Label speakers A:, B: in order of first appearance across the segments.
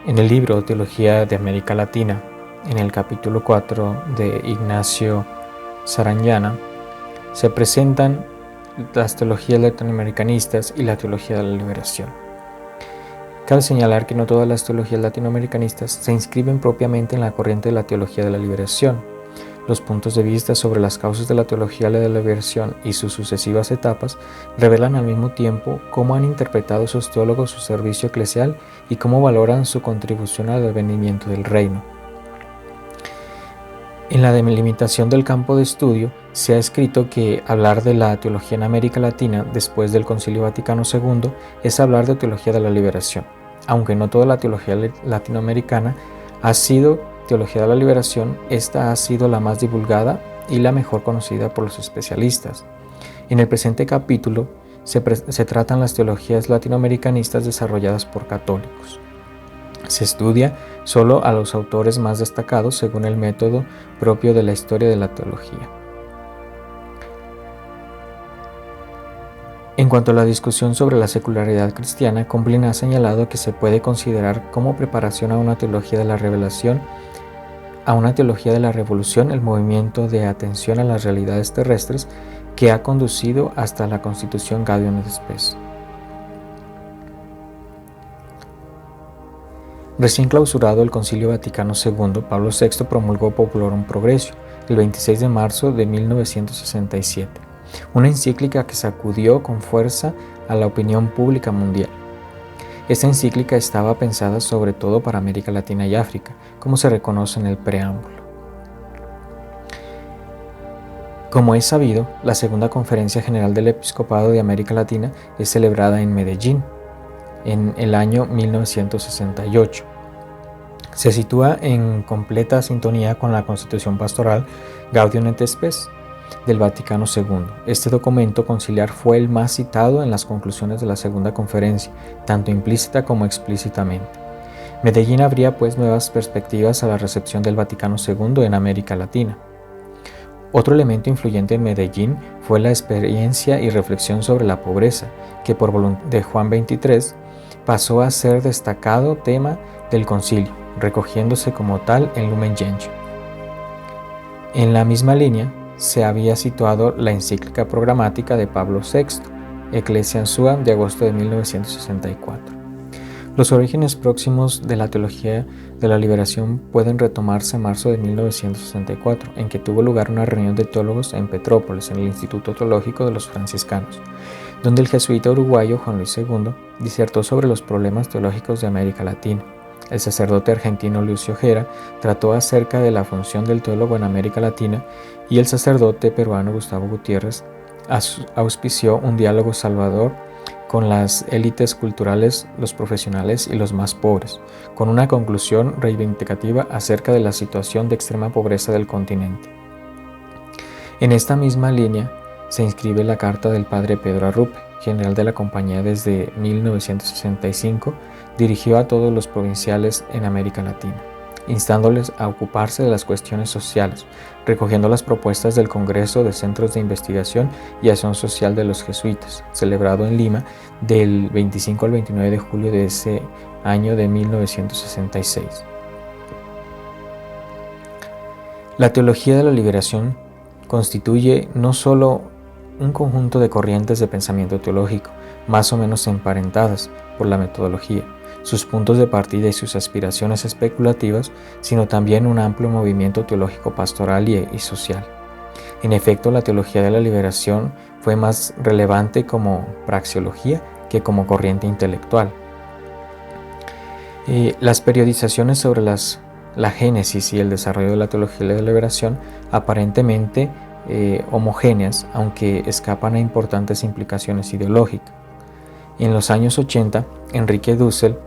A: En el libro Teología de América Latina, en el capítulo 4 de Ignacio Sariñana, se presentan las teologías latinoamericanistas y la teología de la liberación. Cabe señalar que no todas las teologías latinoamericanistas se inscriben propiamente en la corriente de la teología de la liberación. Los puntos de vista sobre las causas de la teología de la liberación y sus sucesivas etapas revelan al mismo tiempo cómo han interpretado sus teólogos su servicio eclesial y cómo valoran su contribución al advenimiento del reino. En la delimitación del campo de estudio se ha escrito que hablar de la teología en América Latina después del Concilio Vaticano II es hablar de teología de la liberación, aunque no toda la teología latinoamericana ha sido teología de la liberación. Esta ha sido la más divulgada y la mejor conocida por los especialistas. En el presente capítulo se tratan las teologías latinoamericanistas desarrolladas por católicos. Se estudia solo a los autores más destacados según el método propio de la historia de la teología. En cuanto a la discusión sobre la secularidad cristiana, Comblin ha señalado que se puede considerar como preparación a una teología de la revelación, a una teología de la revolución, el movimiento de atención a las realidades terrestres que ha conducido hasta la Constitución Gaudium et Spes. Recién clausurado el Concilio Vaticano II, Pablo VI promulgó Populorum Progressio el 26 de marzo de 1967, una encíclica que sacudió con fuerza a la opinión pública mundial. Esta encíclica estaba pensada sobre todo para América Latina y África, como se reconoce en el preámbulo. Como es sabido, la Segunda Conferencia General del Episcopado de América Latina es celebrada en Medellín, en el año 1968. Se sitúa en completa sintonía con la Constitución Pastoral Gaudium et Spes del Vaticano II. Este documento conciliar fue el más citado en las conclusiones de la Segunda Conferencia, tanto implícita como explícitamente. Medellín abría pues nuevas perspectivas a la recepción del Vaticano II en América Latina. Otro elemento influyente en Medellín fue la experiencia y reflexión sobre la pobreza, que por voluntad de Juan XXIII pasó a ser destacado tema del concilio, recogiéndose como tal en Lumen Gentium. En la misma línea se había situado la encíclica programática de Pablo VI, Ecclesiam Suam, de agosto de 1964. Los orígenes próximos de la teología de la liberación pueden retomarse en marzo de 1964, en que tuvo lugar una reunión de teólogos en Petrópolis, en el Instituto Teológico de los Franciscanos, donde el jesuita uruguayo Juan Luis II disertó sobre los problemas teológicos de América Latina. El sacerdote argentino Lucio Gera trató acerca de la función del teólogo en América Latina y el sacerdote peruano Gustavo Gutiérrez auspició un diálogo salvador con las élites culturales, los profesionales y los más pobres, con una conclusión reivindicativa acerca de la situación de extrema pobreza del continente. En esta misma línea se inscribe la carta del padre Pedro Arrupe, general de la compañía desde 1965, dirigió a todos los provinciales en América Latina, instándoles a ocuparse de las cuestiones sociales, recogiendo las propuestas del Congreso de Centros de Investigación y Acción Social de los Jesuitas, celebrado en Lima del 25 al 29 de julio de ese año de 1966. La teología de la liberación constituye no solo un conjunto de corrientes de pensamiento teológico, más o menos emparentadas por la metodología, sus puntos de partida y sus aspiraciones especulativas, sino también un amplio movimiento teológico pastoral y social. En efecto, la teología de la liberación fue más relevante como praxeología que como corriente intelectual. Las periodizaciones sobre la génesis y el desarrollo de la teología de la liberación aparentemente homogéneas, aunque escapan a importantes implicaciones ideológicas. En los años 80, Enrique Dussel,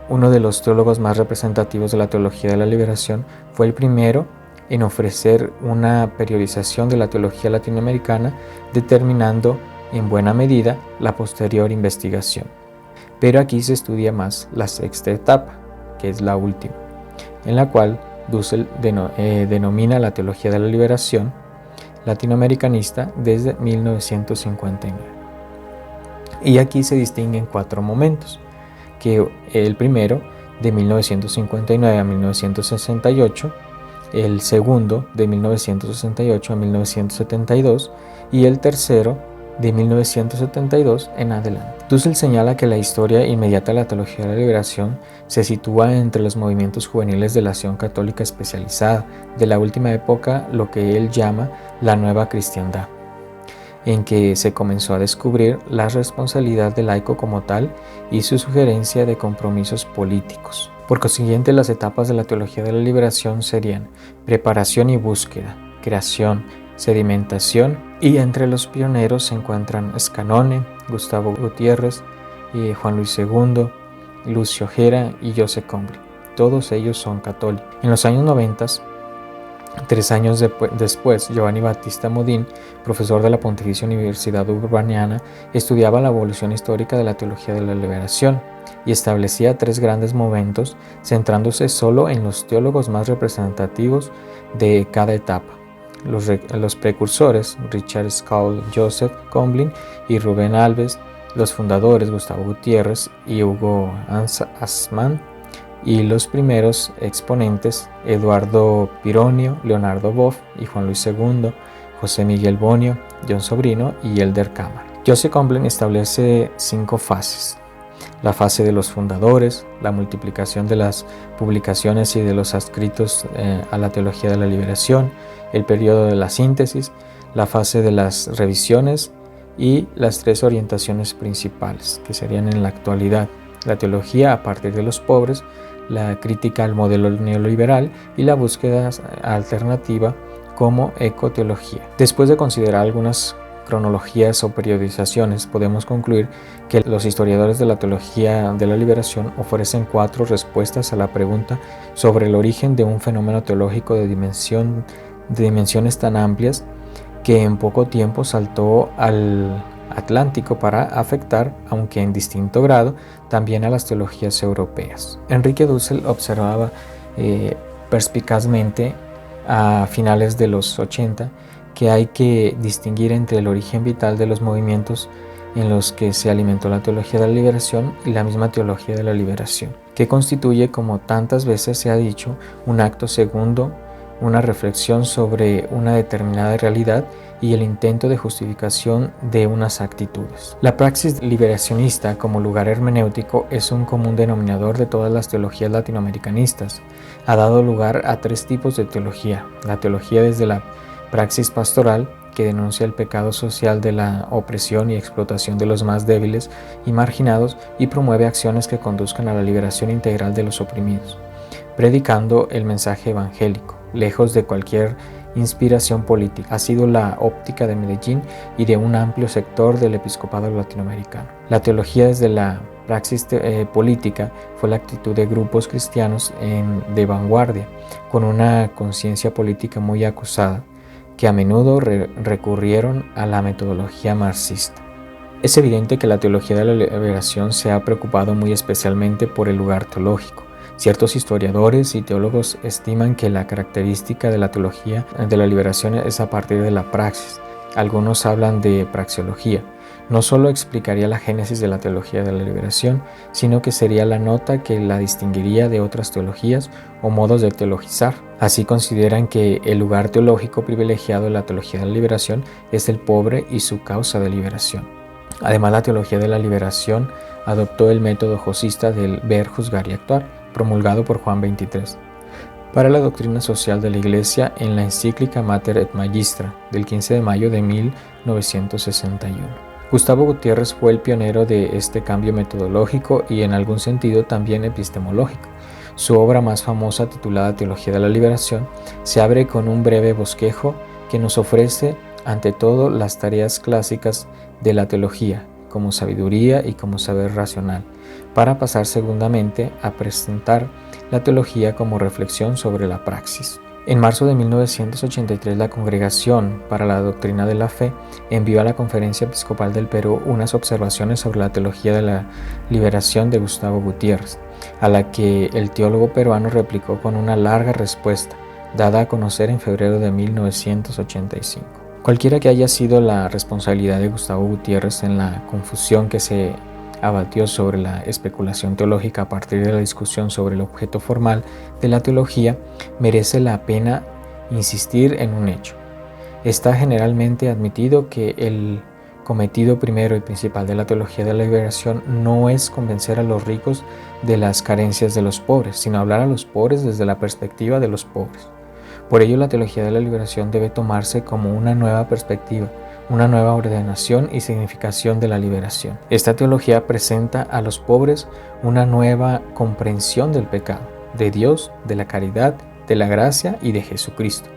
A: uno de los teólogos más representativos de la teología de la liberación, fue el primero en ofrecer una periodización de la teología latinoamericana, determinando en buena medida la posterior investigación. Pero aquí se estudia más la sexta etapa, que es la última, en la cual Dussel denomina la teología de la liberación latinoamericanista desde 1959. Y aquí se distinguen 4 momentos, que el primero de 1959 a 1968, el segundo de 1968 a 1972 y el tercero de 1972 en adelante. Dussel señala que la historia inmediata de la teología de la liberación se sitúa entre los movimientos juveniles de la acción católica especializada de la última época, lo que él llama la nueva cristiandad, en que se comenzó a descubrir la responsabilidad del laico como tal y su sugerencia de compromisos políticos. Por consiguiente, las etapas de la teología de la liberación serían preparación y búsqueda, creación, sedimentación, y entre los pioneros se encuentran Scannone, Gustavo Gutiérrez, Juan Luis II, Lucio Gera y Joseph Combly. Todos ellos son católicos. En los años 90, 3 años después, Giovanni Battista Modin, profesor de la Pontificia Universidad Urbaniana, estudiaba la evolución histórica de la teología de la liberación y establecía 3 grandes momentos, centrándose solo en los teólogos más representativos de cada etapa. Los precursores, Richard Scaul, Joseph Combly y Rubén Alves; los fundadores, Gustavo Gutiérrez y Hugo Assmann; y los primeros exponentes, Eduardo Pironio, Leonardo Boff y Juan Luis II, José Miguel Bonio, John Sobrino y Elder Cámara. Joseph Combly establece 5 fases: la fase de los fundadores, la multiplicación de las publicaciones y de los adscritos a la teología de la liberación, el periodo de la síntesis, la fase de las revisiones y las 3 orientaciones principales, que serían en la actualidad: la teología a partir de los pobres, la crítica al modelo neoliberal y la búsqueda alternativa como ecoteología. Después de considerar algunas cronologías o periodizaciones, podemos concluir que los historiadores de la teología de la liberación ofrecen 4 respuestas a la pregunta sobre el origen de un fenómeno teológico de dimensiones tan amplias que en poco tiempo saltó al Atlántico para afectar, aunque en distinto grado, también a las teologías europeas. Enrique Dussel observaba perspicazmente a finales de los 80 que hay que distinguir entre el origen vital de los movimientos en los que se alimentó la teología de la liberación y la misma teología de la liberación, que constituye, como tantas veces se ha dicho, un acto segundo, una reflexión sobre una determinada realidad y el intento de justificación de unas actitudes. La praxis liberacionista como lugar hermenéutico es un común denominador de todas las teologías latinoamericanistas. Ha dado lugar a 3 tipos de teología: la teología desde la praxis pastoral, que denuncia el pecado social de la opresión y explotación de los más débiles y marginados y promueve acciones que conduzcan a la liberación integral de los oprimidos, predicando el mensaje evangélico, lejos de cualquier inspiración política. Ha sido la óptica de Medellín y de un amplio sector del episcopado latinoamericano. La teología desde la praxis política fue la actitud de grupos cristianos de vanguardia, con una conciencia política muy acusada, que a menudo recurrieron a la metodología marxista. Es evidente que la teología de la liberación se ha preocupado muy especialmente por el lugar teológico. Ciertos historiadores y teólogos estiman que la característica de la teología de la liberación es a partir de la praxis. Algunos hablan de praxeología. No solo explicaría la génesis de la teología de la liberación, sino que sería la nota que la distinguiría de otras teologías o modos de teologizar. Así consideran que el lugar teológico privilegiado de la teología de la liberación es el pobre y su causa de liberación. Además, la teología de la liberación adoptó el método josista del ver, juzgar y actuar, promulgado por Juan XXIII, para la doctrina social de la Iglesia en la encíclica Mater et Magistra del 15 de mayo de 1961. Gustavo Gutiérrez fue el pionero de este cambio metodológico y en algún sentido también epistemológico. Su obra más famosa, titulada Teología de la Liberación, se abre con un breve bosquejo que nos ofrece ante todo las tareas clásicas de la teología, como sabiduría y como saber racional, para pasar segundamente a presentar la teología como reflexión sobre la praxis. En marzo de 1983, la Congregación para la Doctrina de la Fe envió a la Conferencia Episcopal del Perú unas observaciones sobre la teología de la liberación de Gustavo Gutiérrez, a la que el teólogo peruano replicó con una larga respuesta, dada a conocer en febrero de 1985. Cualquiera que haya sido la responsabilidad de Gustavo Gutiérrez en la confusión que se abatió sobre la especulación teológica a partir de la discusión sobre el objeto formal de la teología, merece la pena insistir en un hecho. Está generalmente admitido que el cometido primero y principal de la teología de la liberación no es convencer a los ricos de las carencias de los pobres, sino hablar a los pobres desde la perspectiva de los pobres. Por ello, la teología de la liberación debe tomarse como una nueva perspectiva, una nueva ordenación y significación de la liberación. Esta teología presenta a los pobres una nueva comprensión del pecado, de Dios, de la caridad, de la gracia y de Jesucristo.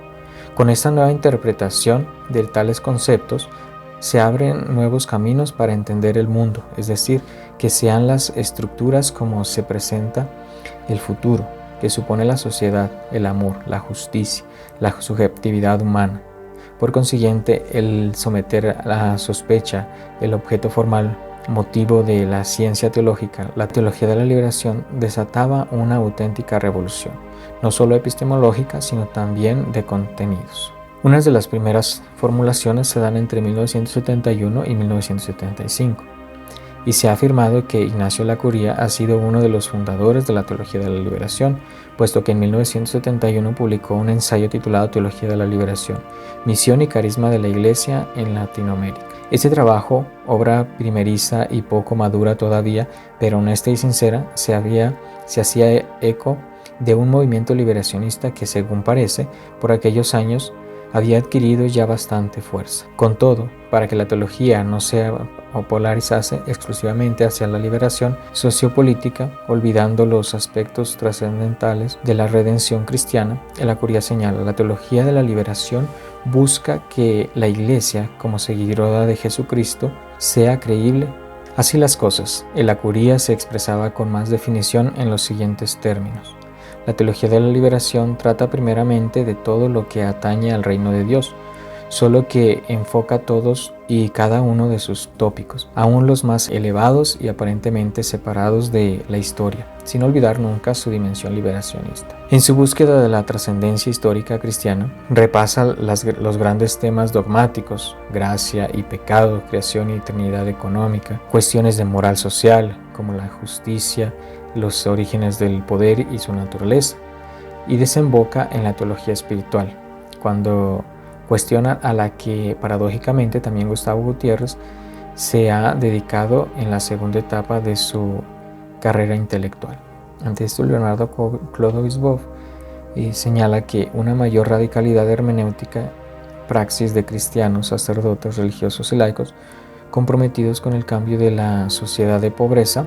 A: Con esta nueva interpretación de tales conceptos, se abren nuevos caminos para entender el mundo, es decir, que sean las estructuras como se presenta el futuro, que supone la sociedad, el amor, la justicia, la subjetividad humana. Por consiguiente, el someter a la sospecha el objeto formal, motivo de la ciencia teológica, la teología de la liberación desataba una auténtica revolución, no solo epistemológica, sino también de contenidos. Unas de las primeras formulaciones se dan entre 1971 y 1975, y se ha afirmado que Ignacio Ellacuría ha sido uno de los fundadores de la teología de la liberación, puesto que en 1971 publicó un ensayo titulado Teología de la Liberación, Misión y Carisma de la Iglesia en Latinoamérica. Este trabajo, obra primeriza y poco madura todavía, pero honesta y sincera, se hacía eco de un movimiento liberacionista que, según parece, por aquellos años había adquirido ya bastante fuerza. Con todo, para que la teología no se polarizase exclusivamente hacia la liberación sociopolítica, olvidando los aspectos trascendentales de la redención cristiana, Ellacuría señala: la teología de la liberación busca que la Iglesia, como seguidora de Jesucristo, sea creíble. Así las cosas, Ellacuría se expresaba con más definición en los siguientes términos. La teología de la liberación trata primeramente de todo lo que atañe al reino de Dios, solo que enfoca todos y cada uno de sus tópicos, aún los más elevados y aparentemente separados de la historia, sin olvidar nunca su dimensión liberacionista. En su búsqueda de la trascendencia histórica cristiana, repasa los grandes temas dogmáticos: gracia y pecado, creación y eternidad económica, cuestiones de moral social como la justicia, los orígenes del poder y su naturaleza, y desemboca en la teología espiritual, cuando cuestiona a la que paradójicamente también Gustavo Gutiérrez se ha dedicado en la segunda etapa de su carrera intelectual. Ante esto, Leonardo Clodovis-Boff señala que una mayor radicalidad hermenéutica, praxis de cristianos, sacerdotes, religiosos y laicos comprometidos con el cambio de la sociedad de pobreza.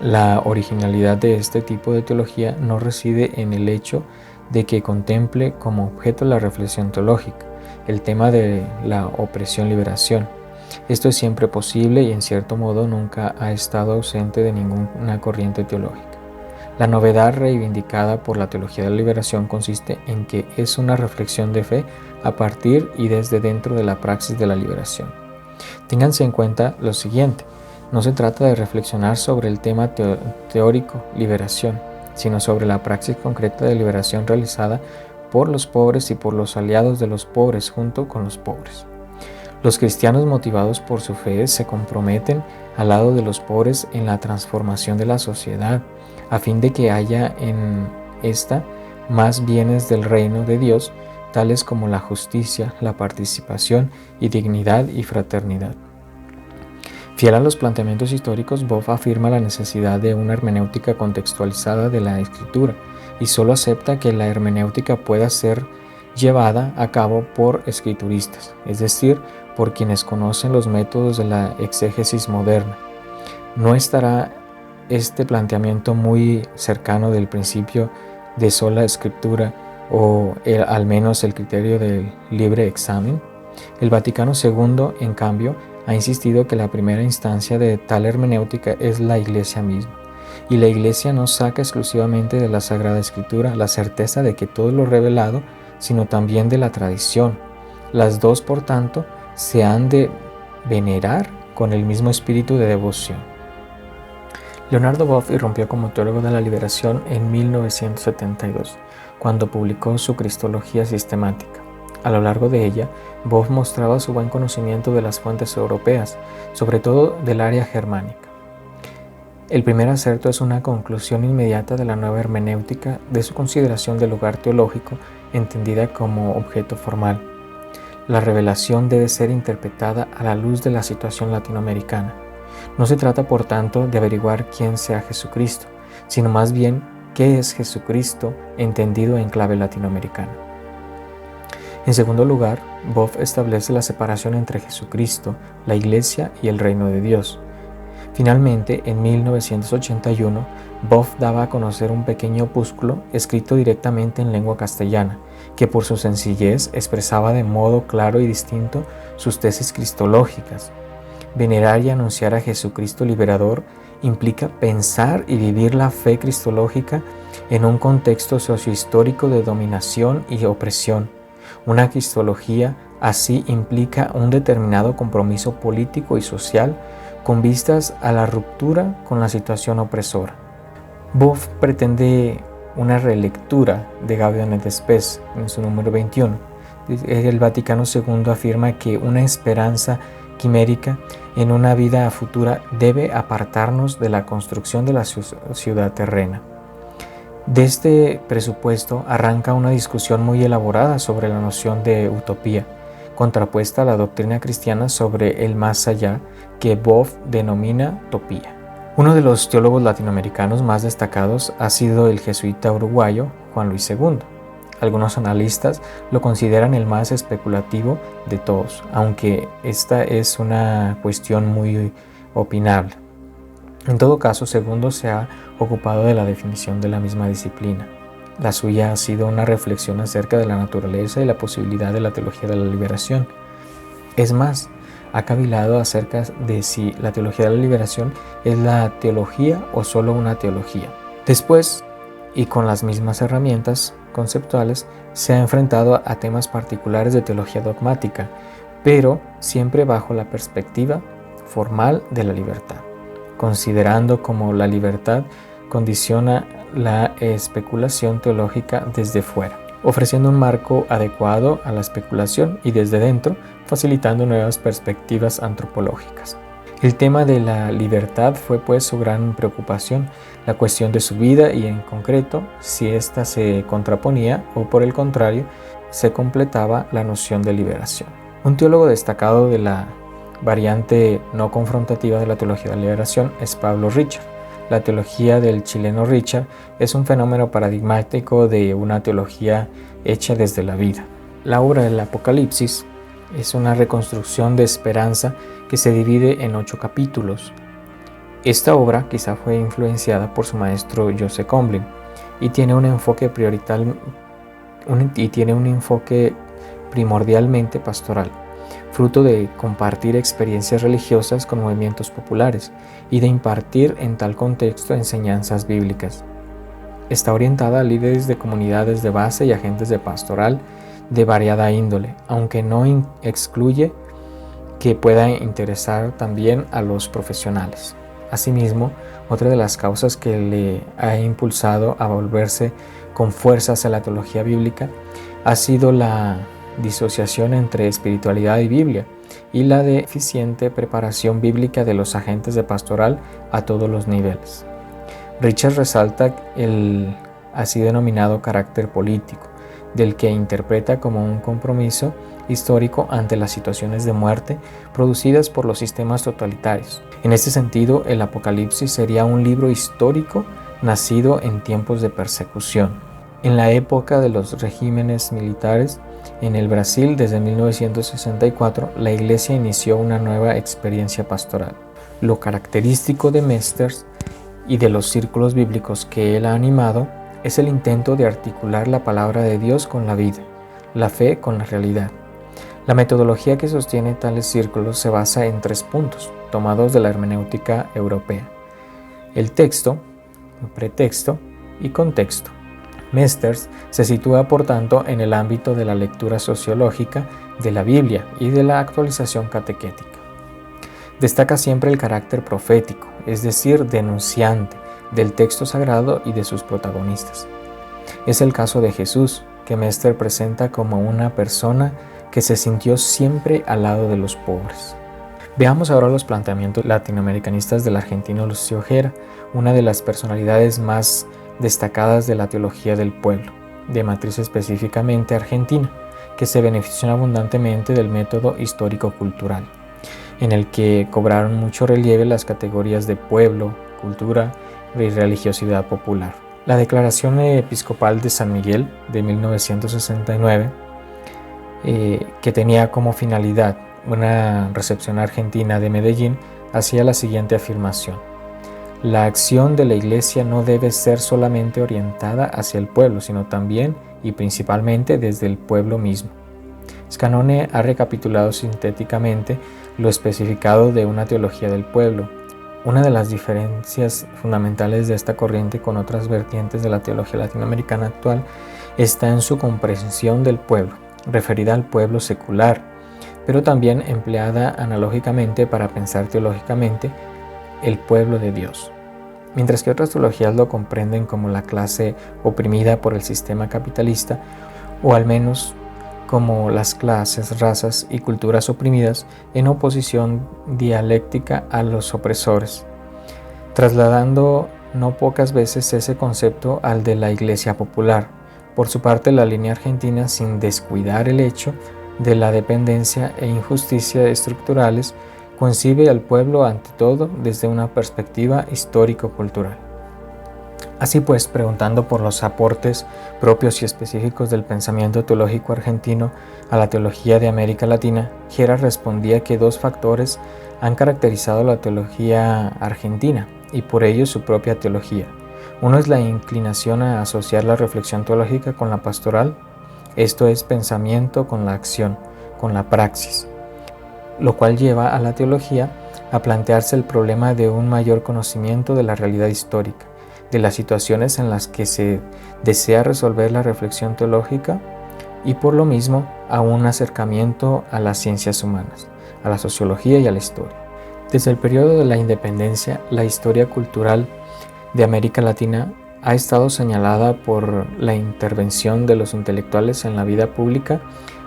A: La originalidad de este tipo de teología no reside en el hecho de que contemple como objeto la reflexión teológica, el tema de la opresión-liberación. Esto es siempre posible y en cierto modo nunca ha estado ausente de ninguna corriente teológica. La novedad reivindicada por la teología de la liberación consiste en que es una reflexión de fe a partir y desde dentro de la praxis de la liberación. Ténganse en cuenta lo siguiente: no se trata de reflexionar sobre el tema teórico liberación, sino sobre la praxis concreta de liberación realizada por los pobres y por los aliados de los pobres junto con los pobres. Los cristianos, motivados por su fe, se comprometen al lado de los pobres en la transformación de la sociedad, a fin de que haya en esta más bienes del reino de Dios, tales como la justicia, la participación y dignidad y fraternidad. Fiel a los planteamientos históricos, Boff afirma la necesidad de una hermenéutica contextualizada de la Escritura y solo acepta que la hermenéutica pueda ser llevada a cabo por escrituristas, es decir, por quienes conocen los métodos de la exégesis moderna. No estará este planteamiento muy cercano del principio de sola escritura o al menos el criterio del libre examen. El Vaticano II, en cambio, ha insistido que la primera instancia de tal hermenéutica es la Iglesia misma, y la Iglesia no saca exclusivamente de la Sagrada Escritura la certeza de que todo lo revelado, sino también de la tradición. Las dos, por tanto, se han de venerar con el mismo espíritu de devoción. Leonardo Boff irrumpió como teólogo de la liberación en 1972, cuando publicó su Cristología Sistemática. A lo largo de ella, Boff mostraba su buen conocimiento de las fuentes europeas, sobre todo del área germánica. El primer acerto es una conclusión inmediata de la nueva hermenéutica de su consideración del lugar teológico entendida como objeto formal. La revelación debe ser interpretada a la luz de la situación latinoamericana. No se trata, por tanto, de averiguar quién sea Jesucristo, sino más bien qué es Jesucristo entendido en clave latinoamericana. En segundo lugar, Boff establece la separación entre Jesucristo, la Iglesia y el reino de Dios. Finalmente, en 1981, Boff daba a conocer un pequeño opúsculo escrito directamente en lengua castellana, que por su sencillez expresaba de modo claro y distinto sus tesis cristológicas. Venerar y anunciar a Jesucristo liberador implica pensar y vivir la fe cristológica en un contexto sociohistórico de dominación y opresión. Una cristología así implica un determinado compromiso político y social con vistas a la ruptura con la situación opresora. Boff pretende una relectura de Gaudium et Spes en su número 21. El Vaticano II afirma que una esperanza quimérica en una vida futura debe apartarnos de la construcción de la ciudad terrena. De este presupuesto arranca una discusión muy elaborada sobre la noción de utopía, contrapuesta a la doctrina cristiana sobre el más allá, que Boff denomina topía. Uno de los teólogos latinoamericanos más destacados ha sido el jesuita uruguayo Juan Luis II. Algunos analistas lo consideran el más especulativo de todos, aunque esta es una cuestión muy opinable. En todo caso, II se ha ocupado de la definición de la misma disciplina. La suya ha sido una reflexión acerca de la naturaleza y la posibilidad de la teología de la liberación. Es más, ha cavilado acerca de si la teología de la liberación es la teología o solo una teología. Después, y con las mismas herramientas conceptuales, se ha enfrentado a temas particulares de teología dogmática, pero siempre bajo la perspectiva formal de la libertad, considerando como la libertad condiciona la especulación teológica desde fuera, ofreciendo un marco adecuado a la especulación y desde dentro, facilitando nuevas perspectivas antropológicas. El tema de la libertad fue pues su gran preocupación, la cuestión de su vida y en concreto si ésta se contraponía o por el contrario se completaba la noción de liberación. Un teólogo destacado de la variante no confrontativa de la teología de la liberación es Pablo Richard. La teología del chileno Richard es un fenómeno paradigmático de una teología hecha desde la vida. La obra del Apocalipsis es una reconstrucción de esperanza que se divide en 8 capítulos. Esta obra quizá fue influenciada por su maestro Joseph Conklin y tiene un enfoque primordialmente pastoral, fruto de compartir experiencias religiosas con movimientos populares y de impartir en tal contexto enseñanzas bíblicas. Está orientada a líderes de comunidades de base y agentes de pastoral de variada índole, aunque no excluye que pueda interesar también a los profesionales. Asimismo, otra de las causas que le ha impulsado a volverse con fuerza hacia la teología bíblica ha sido la disociación entre espiritualidad y Biblia y la deficiente preparación bíblica de los agentes de pastoral a todos los niveles. Richard resalta el así denominado carácter político, del que interpreta como un compromiso histórico ante las situaciones de muerte producidas por los sistemas totalitarios. En este sentido, el Apocalipsis sería un libro histórico nacido en tiempos de persecución. En la época de los regímenes militares en el Brasil, desde 1964, la Iglesia inició una nueva experiencia pastoral. Lo característico de Mesters y de los círculos bíblicos que él ha animado es el intento de articular la palabra de Dios con la vida, la fe con la realidad. La metodología que sostiene tales círculos se basa en 3 puntos, tomados de la hermenéutica europea: el texto, el pretexto y contexto. Mesters se sitúa, por tanto, en el ámbito de la lectura sociológica de la Biblia y de la actualización catequética. Destaca siempre el carácter profético, es decir, denunciante, del texto sagrado y de sus protagonistas. Es el caso de Jesús, que Mester presenta como una persona que se sintió siempre al lado de los pobres. Veamos ahora los planteamientos latinoamericanistas del argentino Lucio Ojera, una de las personalidades más destacadas de la teología del pueblo, de matriz específicamente argentina, que se benefició abundantemente del método histórico-cultural, en el que cobraron mucho relieve las categorías de pueblo, cultura y religiosidad popular. La Declaración Episcopal de San Miguel de 1969, que tenía como finalidad una recepción argentina de Medellín, hacía la siguiente afirmación: la acción de la Iglesia no debe ser solamente orientada hacia el pueblo, sino también y principalmente desde el pueblo mismo. Scannone ha recapitulado sintéticamente lo especificado de una teología del pueblo. Una de las diferencias fundamentales de esta corriente con otras vertientes de la teología latinoamericana actual está en su comprensión del pueblo, referida al pueblo secular, pero también empleada analógicamente para pensar teológicamente el pueblo de Dios. Mientras que otras teologías lo comprenden como la clase oprimida por el sistema capitalista, o al menos como las clases, razas y culturas oprimidas en oposición dialéctica a los opresores, trasladando no pocas veces ese concepto al de la Iglesia popular. Por su parte, la línea argentina, sin descuidar el hecho de la dependencia e injusticia estructurales, concibe al pueblo ante todo desde una perspectiva histórico-cultural. Así pues, preguntando por los aportes propios y específicos del pensamiento teológico argentino a la teología de América Latina, Ojera respondía que dos factores han caracterizado la teología argentina y por ello su propia teología. Uno es la inclinación a asociar la reflexión teológica con la pastoral, esto es, pensamiento con la acción, con la praxis, lo cual lleva a la teología a plantearse el problema de un mayor conocimiento de la realidad histórica, de las situaciones en las que se desea resolver la reflexión teológica y por lo mismo a un acercamiento a las ciencias humanas, a la sociología y a la historia. Desde el periodo de la independencia, la historia cultural de América Latina ha estado señalada por la intervención de los intelectuales en la vida pública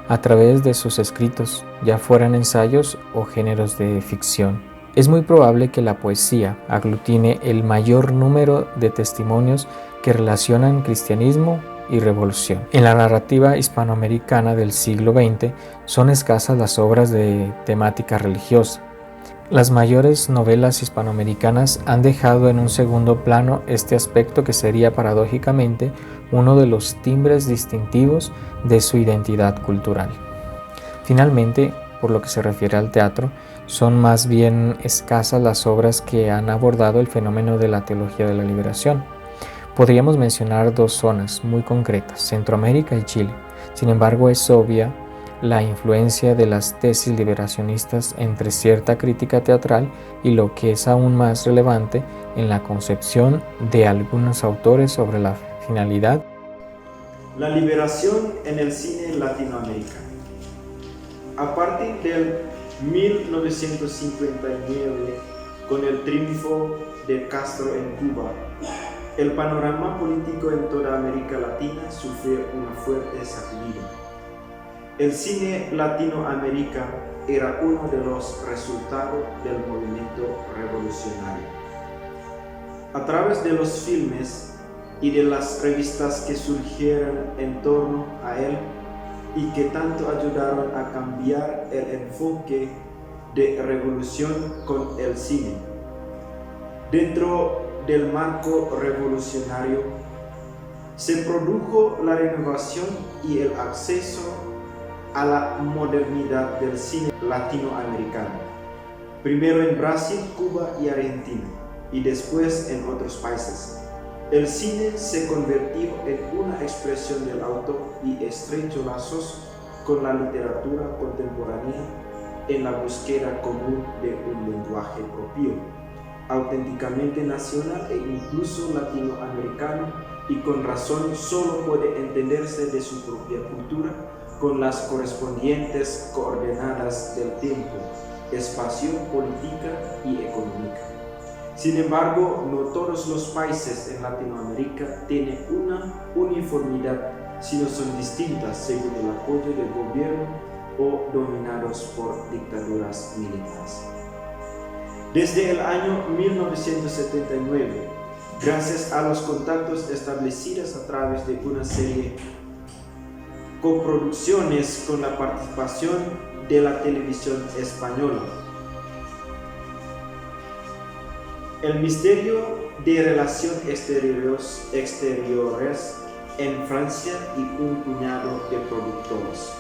A: a través de sus escritos, ya fueran ensayos o géneros de ficción. Es muy probable que la poesía aglutine el mayor número de testimonios que relacionan cristianismo y revolución. En la narrativa hispanoamericana del siglo XX son escasas las obras de temática religiosa. Las mayores novelas hispanoamericanas han dejado en un segundo plano este aspecto que sería paradójicamente uno de los timbres distintivos de su identidad cultural. Finalmente, por lo que se refiere al teatro, son más bien escasas las obras que han abordado el fenómeno de la teología de la liberación. Podríamos mencionar dos zonas muy concretas, Centroamérica y Chile. Sin embargo, es obvia la influencia de las tesis liberacionistas entre cierta crítica teatral y lo que es aún más relevante en la concepción de algunos autores sobre la finalidad.
B: La liberación en el cine latinoamericano. A partir del 1959, con el triunfo de Castro en Cuba, el panorama político en toda América Latina sufrió una fuerte sacudida. El cine latinoamericano era uno de los resultados del movimiento revolucionario. A través de los filmes y de las revistas que surgieron en torno a él y que tanto ayudaron a cambiar el enfoque de revolución con el cine. Dentro del marco revolucionario se produjo la renovación y el acceso a la modernidad del cine latinoamericano, primero en Brasil, Cuba y Argentina, y después en otros países. El cine se convirtió en una expresión del autor y estrechó lazos con la literatura contemporánea en la búsqueda común de un lenguaje propio, auténticamente nacional e incluso latinoamericano, y con razón solo puede entenderse de su propia cultura con las correspondientes coordenadas del tiempo, espacio, política y económica. Sin embargo, no todos los países en Latinoamérica tienen una uniformidad, sino son distintas según el apoyo del gobierno o dominados por dictaduras militares. Desde el año 1979, gracias a los contactos establecidos a través de una serie de coproducciones con la participación de la televisión española, El misterio de relaciones exteriores en Francia y un puñado de productoras.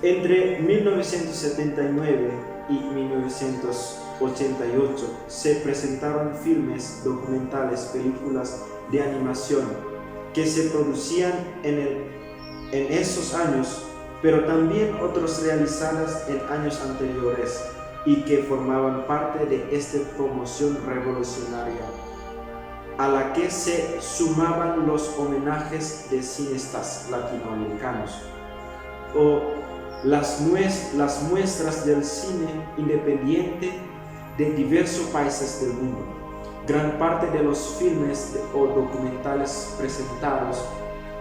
B: Entre 1979 y 1988 se presentaron filmes, documentales, películas de animación que se producían en esos años, pero también otros realizadas en años anteriores y que formaban parte de esta promoción revolucionaria, a la que se sumaban los homenajes de cineastas latinoamericanos o las muestras del cine independiente de diversos países del mundo. Gran parte de los filmes o documentales presentados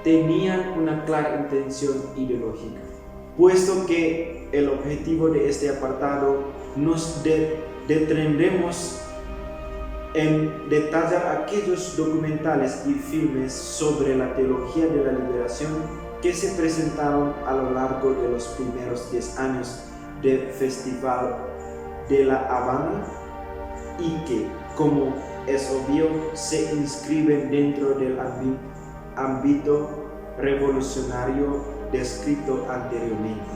B: tenían una clara intención ideológica, puesto que el objetivo de este apartado nos detendremos en detallar aquellos documentales y filmes sobre la teología de la liberación que se presentaron a lo largo de los primeros 10 años del Festival de La Habana y que, como es obvio, se inscriben dentro del ámbito revolucionario descrito anteriormente.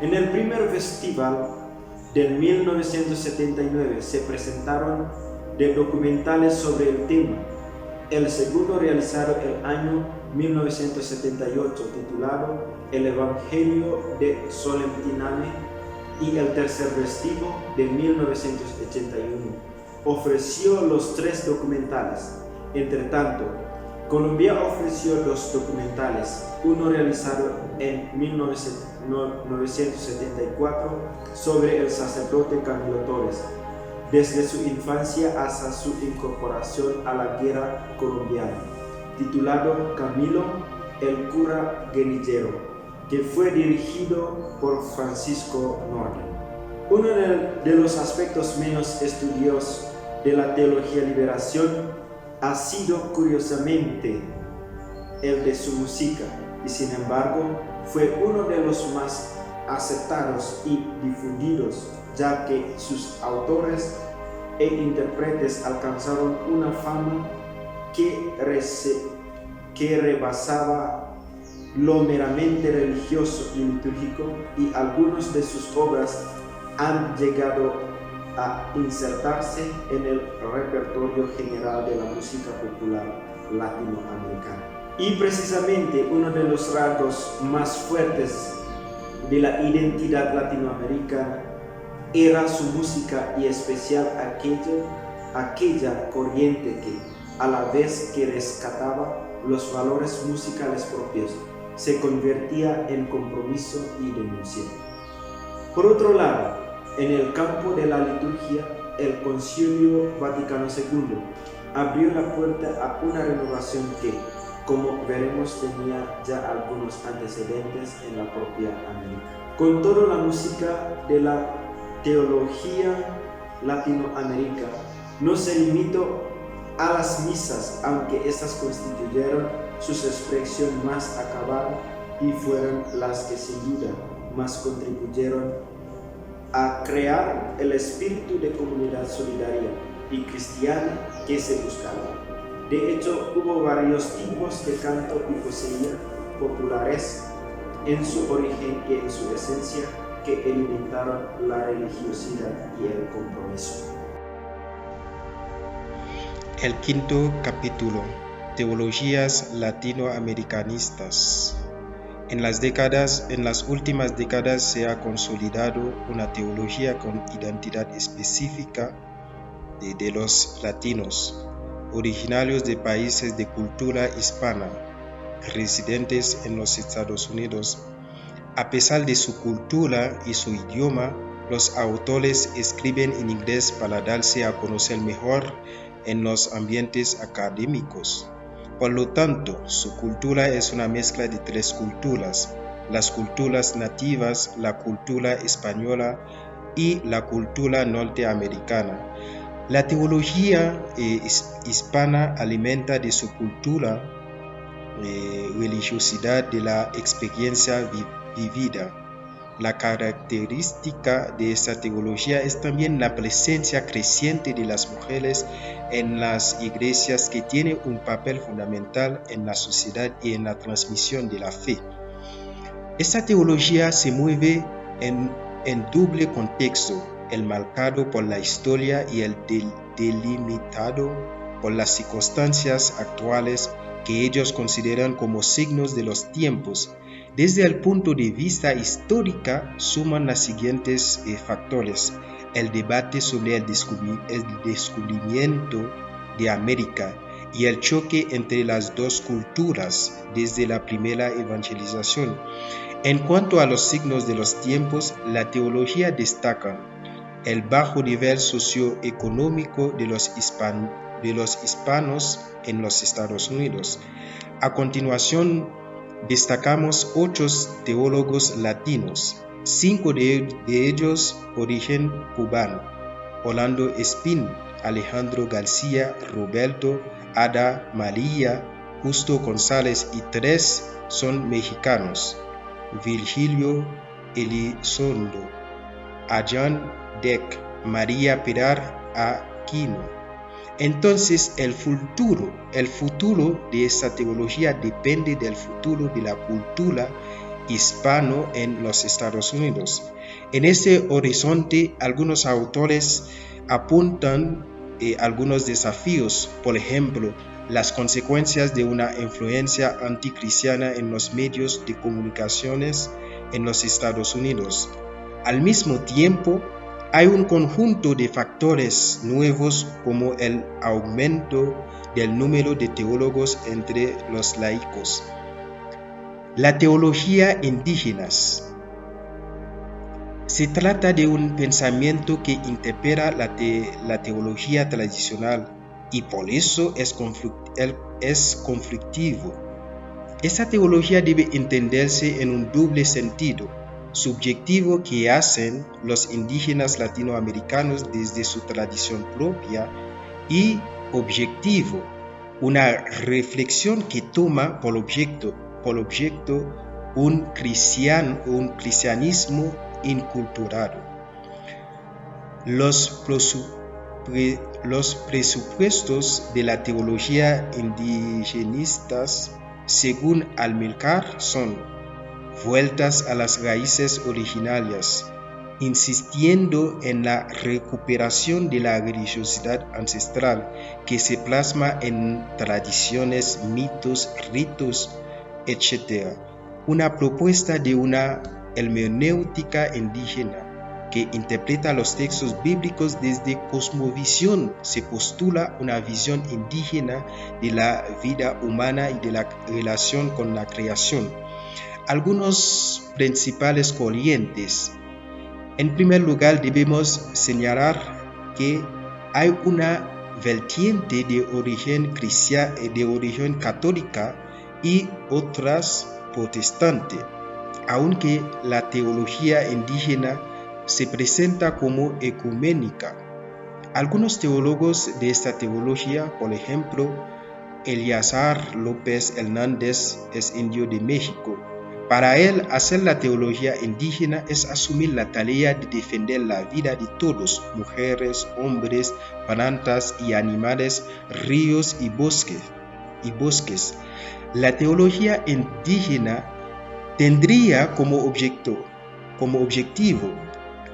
B: En el primer festival del 1979 se presentaron documentales sobre el tema. El segundo, realizado el año 1978, titulado El Evangelio de Solemnidad, y el tercer festival de 1981 ofreció los 3 documentales. Entre tanto, Colombia ofreció 2 documentales, uno realizado en 1974 sobre el sacerdote Camilo Torres, desde su infancia hasta su incorporación a la guerra colombiana, titulado Camilo, el cura guerrillero, que fue dirigido por Francisco Norden. Uno de los aspectos menos estudiados de la teología de liberación ha sido curiosamente el de su música, y sin embargo fue uno de los más aceptados y difundidos, ya que sus autores e intérpretes alcanzaron una fama que rebasaba lo meramente religioso y litúrgico, y algunas de sus obras han llegado a insertarse en el repertorio general de la música popular latinoamericana. Y precisamente uno de los rasgos más fuertes de la identidad latinoamericana era su música, y especial aquella corriente que, a la vez que rescataba los valores musicales propios, se convertía en compromiso y denuncia. Por otro lado, en el campo de la liturgia, el Concilio Vaticano II abrió la puerta a una renovación que, como veremos, tenía ya algunos antecedentes en la propia América. Con todo, la música de la teología latinoamericana no se limitó a las misas, aunque estas constituyeron su expresión más acabada y fueron las que sin duda más contribuyeron a crear el espíritu de comunidad solidaria y cristiana que se buscaba. De hecho, hubo varios tipos de canto y poesía populares en su origen y en su esencia que alimentaron la religiosidad y el compromiso.
C: El quinto capítulo: Teologías latinoamericanistas. En las últimas décadas se ha consolidado una teología con identidad específica de los latinos, originarios de países de cultura hispana, residentes en los Estados Unidos. A pesar de su cultura y su idioma, los autores escriben en inglés para darse a conocer mejor en los ambientes académicos. Por lo tanto, su cultura es una mezcla de 3 culturas: las culturas nativas, la cultura española y la cultura norteamericana. La teología hispana alimenta de su cultura, religiosidad, de la experiencia vivida. La característica de esta teología es también la presencia creciente de las mujeres en las iglesias, que tiene un papel fundamental en la sociedad y en la transmisión de la fe. Esta teología se mueve en doble contexto, el marcado por la historia y el delimitado por las circunstancias actuales que ellos consideran como signos de los tiempos. Desde el punto de vista histórico, suman los siguientes factores: el debate sobre el descubrimiento de América y el choque entre las dos culturas desde la primera evangelización. En cuanto a los signos de los tiempos, la teología destaca el bajo nivel socioeconómico de los hispanos en los Estados Unidos. A continuación, destacamos 8 teólogos latinos, 5 de ellos origen cubano: Orlando Espín, Alejandro García, Roberto, Ada María, Justo González, y 3 son mexicanos: Virgilio Elizondo, Allan Deck, María Pilar Aquino. Entonces el futuro de esta teología depende del futuro de la cultura hispano en los Estados Unidos. En ese horizonte, algunos autores apuntan algunos desafíos, por ejemplo, las consecuencias de una influencia anticristiana en los medios de comunicaciones en los Estados Unidos. Al mismo tiempo, hay un conjunto de factores nuevos, como el aumento del número de teólogos entre los laicos. La teología indígena. Se trata de un pensamiento que interpela la teología tradicional y por eso es conflictivo. Esta teología debe entenderse en un doble sentido: subjetivo, que hacen los indígenas latinoamericanos desde su tradición propia, y objetivo, una reflexión que toma por objeto un cristianismo inculturado. Los presupuestos de la teología indigenistas, según Amilcar, son vueltas a las raíces originarias, insistiendo en la recuperación de la religiosidad ancestral que se plasma en tradiciones, mitos, ritos, etc. Una propuesta de una hermenéutica indígena que interpreta los textos bíblicos desde cosmovisión. Se postula una visión indígena de la vida humana y de la relación con la creación. Algunos principales corrientes. En primer lugar, debemos señalar que hay una vertiente de origen católica y otras protestante, aunque la teología indígena se presenta como ecuménica. Algunos teólogos de esta teología, por ejemplo, Eleazar López Hernández, es indio de México. Para él, hacer la teología indígena es asumir la tarea de defender la vida de todos: mujeres, hombres, plantas y animales, ríos y bosques. La teología indígena tendría como objetivo,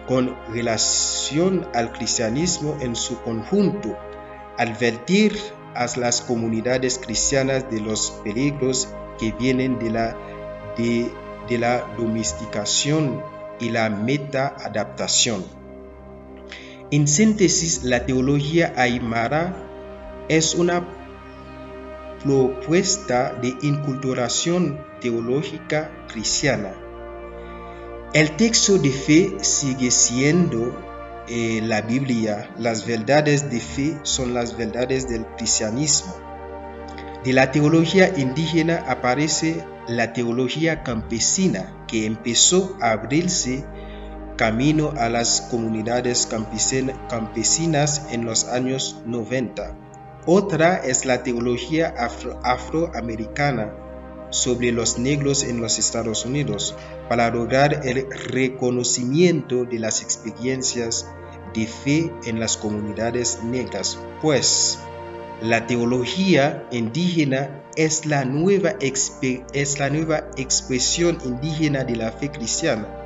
C: con relación al cristianismo en su conjunto, advertir a las comunidades cristianas de los peligros que vienen de la domesticación y la meta-adaptación. En síntesis, la teología aymara es una propuesta de inculturación teológica cristiana. El texto de fe sigue siendo la Biblia. Las verdades de fe son las verdades del cristianismo. De la teología indígena aparece la teología campesina, que empezó a abrirse camino a las comunidades campesinas en los años 90. Otra es la teología afroamericana sobre los negros en los Estados Unidos, para lograr el reconocimiento de las experiencias de fe en las comunidades negras, pues la teología indígena es la nueva expresión indígena de la fe cristiana,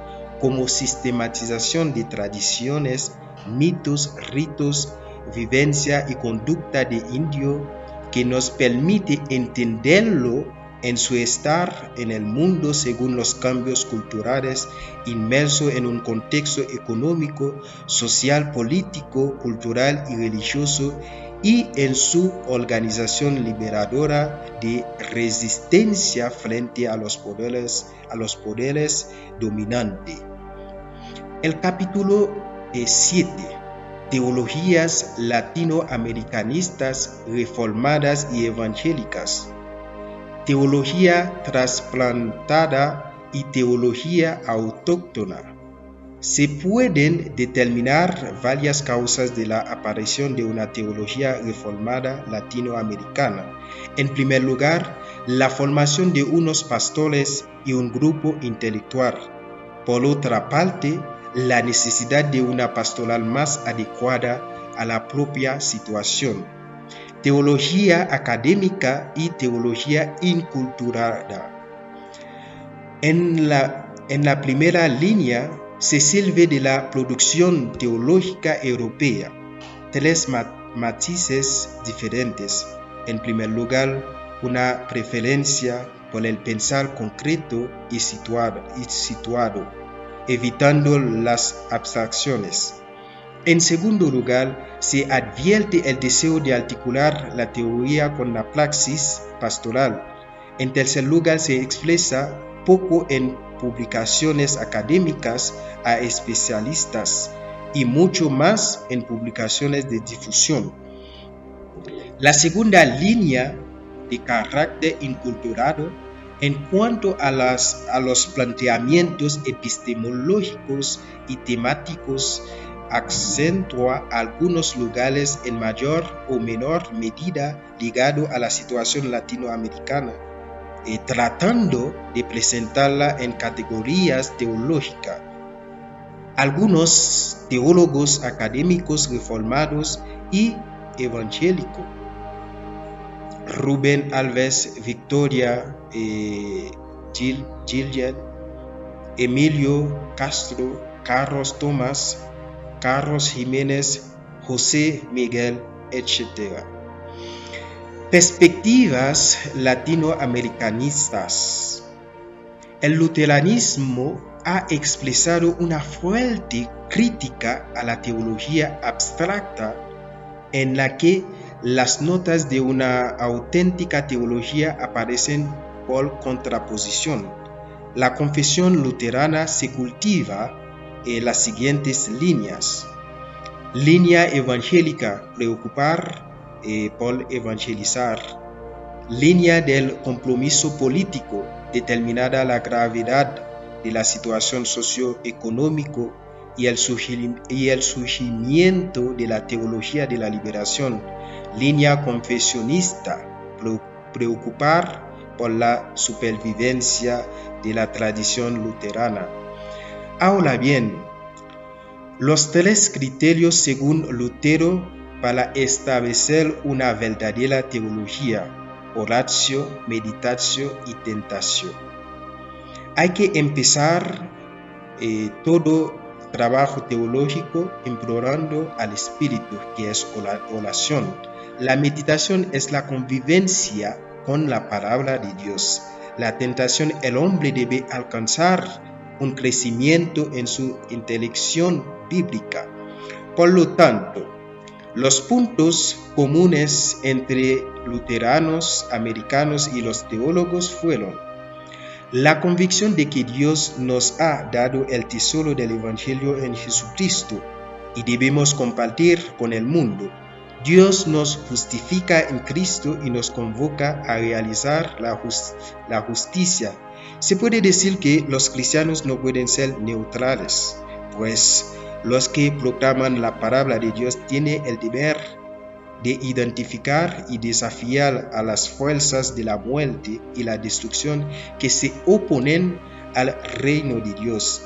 C: como sistematización de tradiciones, mitos, ritos, vivencia y conducta de indio, que nos permite entenderlo en su estar en el mundo según los cambios culturales, inmerso en un contexto económico, social, político, cultural y religioso, y en su organización liberadora de resistencia frente a los poderes dominantes. El capítulo 7. Teologías latinoamericanistas, reformadas y evangélicas. Teología trasplantada y teología autóctona. Se pueden determinar varias causas de la aparición de una teología reformada latinoamericana. En primer lugar, la formación de unos pastores y un grupo intelectual. Por otra parte, la necesidad de una pastoral más adecuada a la propia situación. Teología académica y teología inculturada. En la primera línea se sirve de la producción teológica europea, tres matices diferentes. En primer lugar, una preferencia por el pensar concreto y situado, evitando las abstracciones. En segundo lugar, se advierte el deseo de articular la teoría con la praxis pastoral. En tercer lugar, se expresa poco en publicaciones académicas a especialistas y mucho más en publicaciones de difusión. La segunda línea, de carácter inculturado, en cuanto a los planteamientos epistemológicos y temáticos, acentúa algunos lugares en mayor o menor medida ligado a la situación latinoamericana, tratando de presentarla en categorías teológicas. Algunos teólogos académicos reformados y evangélicos, Rubén Alves, Victoria Gillian, Emilio Castro, Carlos Tomás, Carlos Jiménez, José Miguel, etc. Perspectivas latinoamericanistas. El luteranismo ha expresado una fuerte crítica a la teología abstracta, en la que las notas de una auténtica teología aparecen por contraposición. La confesión luterana se cultiva en las siguientes líneas. Línea evangélica, preocupar por evangelizar. Línea del compromiso político, determinada la gravedad de la situación socioeconómica y el surgimiento de la teología de la liberación. Línea confesionista, preocupar por la supervivencia de la tradición luterana. Ahora bien, los tres criterios según Lutero para establecer una verdadera teología: oratio, meditatio y tentación. Hay que empezar todo trabajo teológico implorando al Espíritu, que es oración. La meditación es la convivencia con la palabra de Dios. La tentación, el hombre debe alcanzar un crecimiento en su intelección bíblica. Por lo tanto, los puntos comunes entre luteranos, americanos y los teólogos fueron la convicción de que Dios nos ha dado el tesoro del Evangelio en Jesucristo y debemos compartir con el mundo. Dios nos justifica en Cristo y nos convoca a realizar la justicia. Se puede decir que los cristianos no pueden ser neutrales, pues los que proclaman la palabra de Dios tienen el deber de identificar y desafiar a las fuerzas de la muerte y la destrucción que se oponen al reino de Dios.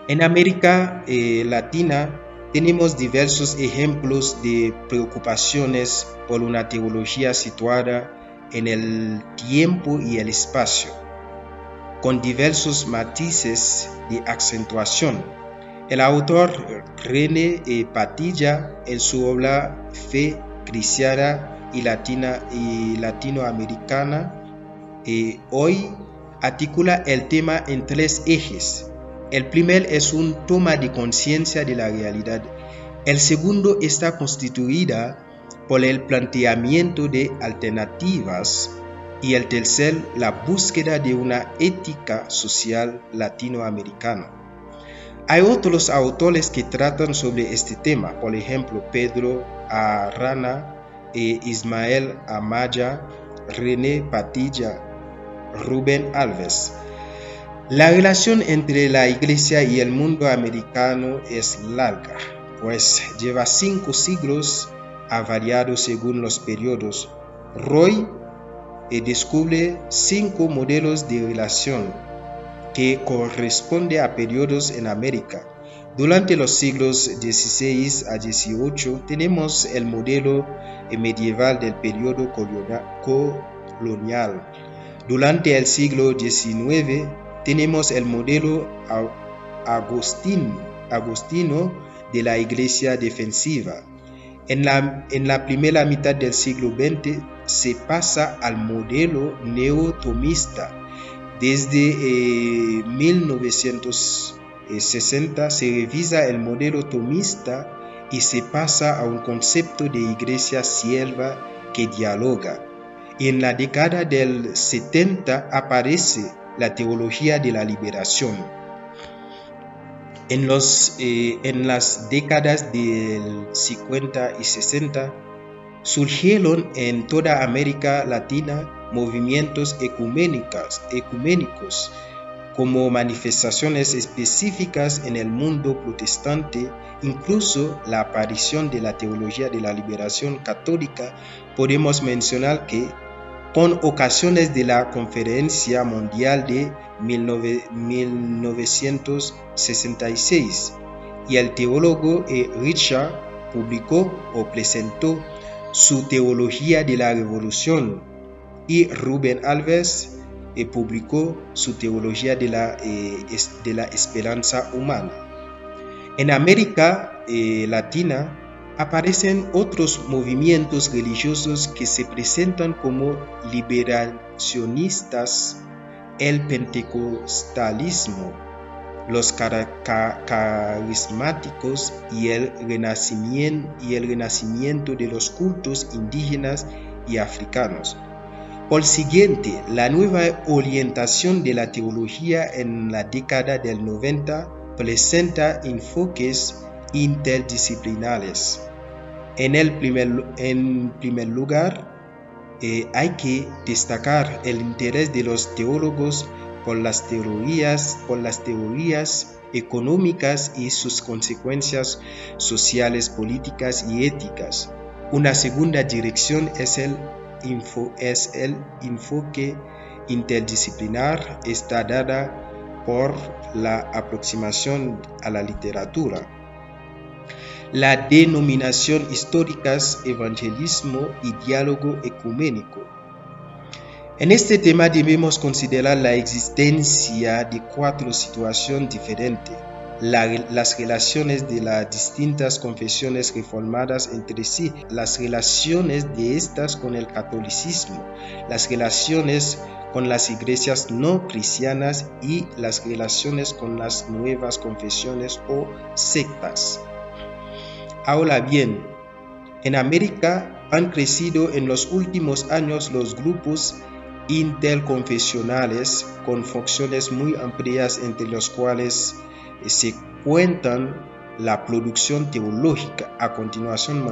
C: En América Latina tenemos diversos ejemplos de preocupaciones por una teología situada en el tiempo y el espacio, con diversos matices de acentuación. El autor René Padilla, en su obra Fe Cristiana y Latinoamericana, hoy articula el tema en 3 ejes. El primero es un toma de conciencia de la realidad. El segundo está constituida por el planteamiento de alternativas. Y el tercer, la búsqueda de una ética social latinoamericana. Hay otros autores que tratan sobre este tema, por ejemplo, Pedro Arana, Ismael Amaya, René Padilla, Rubén Alves. La relación entre la Iglesia y el mundo americano es larga, pues lleva 5 siglos, ha variado según los periodos. Roy descubre 5 modelos de relación que corresponden a periodos en América. Durante los siglos XVI a XVIII tenemos el modelo medieval del periodo colonial. Durante el siglo XIX tenemos el modelo agostino de la Iglesia defensiva. En la primera mitad del siglo XX se pasa al modelo neotomista. Desde 1960 se revisa el modelo tomista y se pasa a un concepto de iglesia sierva que dialoga. Y en la década del 70 aparece la teología de la liberación. En las décadas del 50 y 60 surgieron en toda América Latina movimientos ecuménicos como manifestaciones específicas en el mundo protestante. Incluso la aparición de la teología de la liberación católica. Podemos mencionar que con ocasiones de la Conferencia Mundial de 1966 y el teólogo Richard publicó o presentó su teología de la revolución y Rubén Alves publicó su teología de la esperanza humana. En América Latina aparecen otros movimientos religiosos que se presentan como liberacionistas, el pentecostalismo, los carismáticos y el renacimiento de los cultos indígenas y africanos. Por siguiente, la nueva orientación de la teología en la década del 90 presenta enfoques interdisciplinares. En primer lugar, hay que destacar el interés de los teólogos por las teorías económicas y sus consecuencias sociales, políticas y éticas. Una segunda dirección es el enfoque interdisciplinar, está dada por la aproximación a la literatura. La denominación histórica es evangelismo y diálogo ecuménico. En este tema debemos considerar la existencia de 4 situaciones diferentes. Las relaciones de las distintas confesiones reformadas entre sí, las relaciones de estas con el catolicismo, las relaciones con las iglesias no cristianas y las relaciones con las nuevas confesiones o sectas. Ahora bien, en América han crecido en los últimos años los grupos interconfesionales con funciones muy amplias, entre los cuales se cuentan la producción teológica. A continuación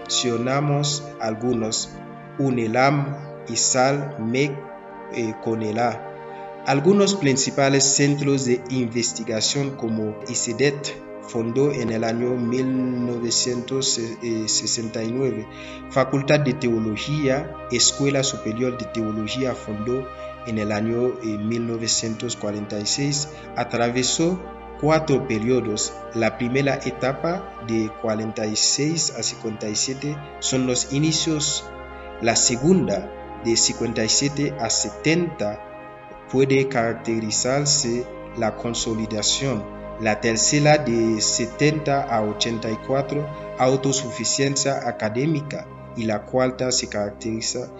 C: mencionamos algunos: UNELAM, ISAL, MEC, CONELA. Algunos principales centros de investigación como ICEDET fundó en el año 1969, Facultad de Teología, Escuela Superior de Teología fundó en el año 1946, atravesó 4 periodos. La primera etapa de 46 a 57 son los inicios, la segunda de 57 a 70 puede caracterizarse la consolidación, la tercera de 70 a 84 autosuficiencia académica y la cuarta se caracteriza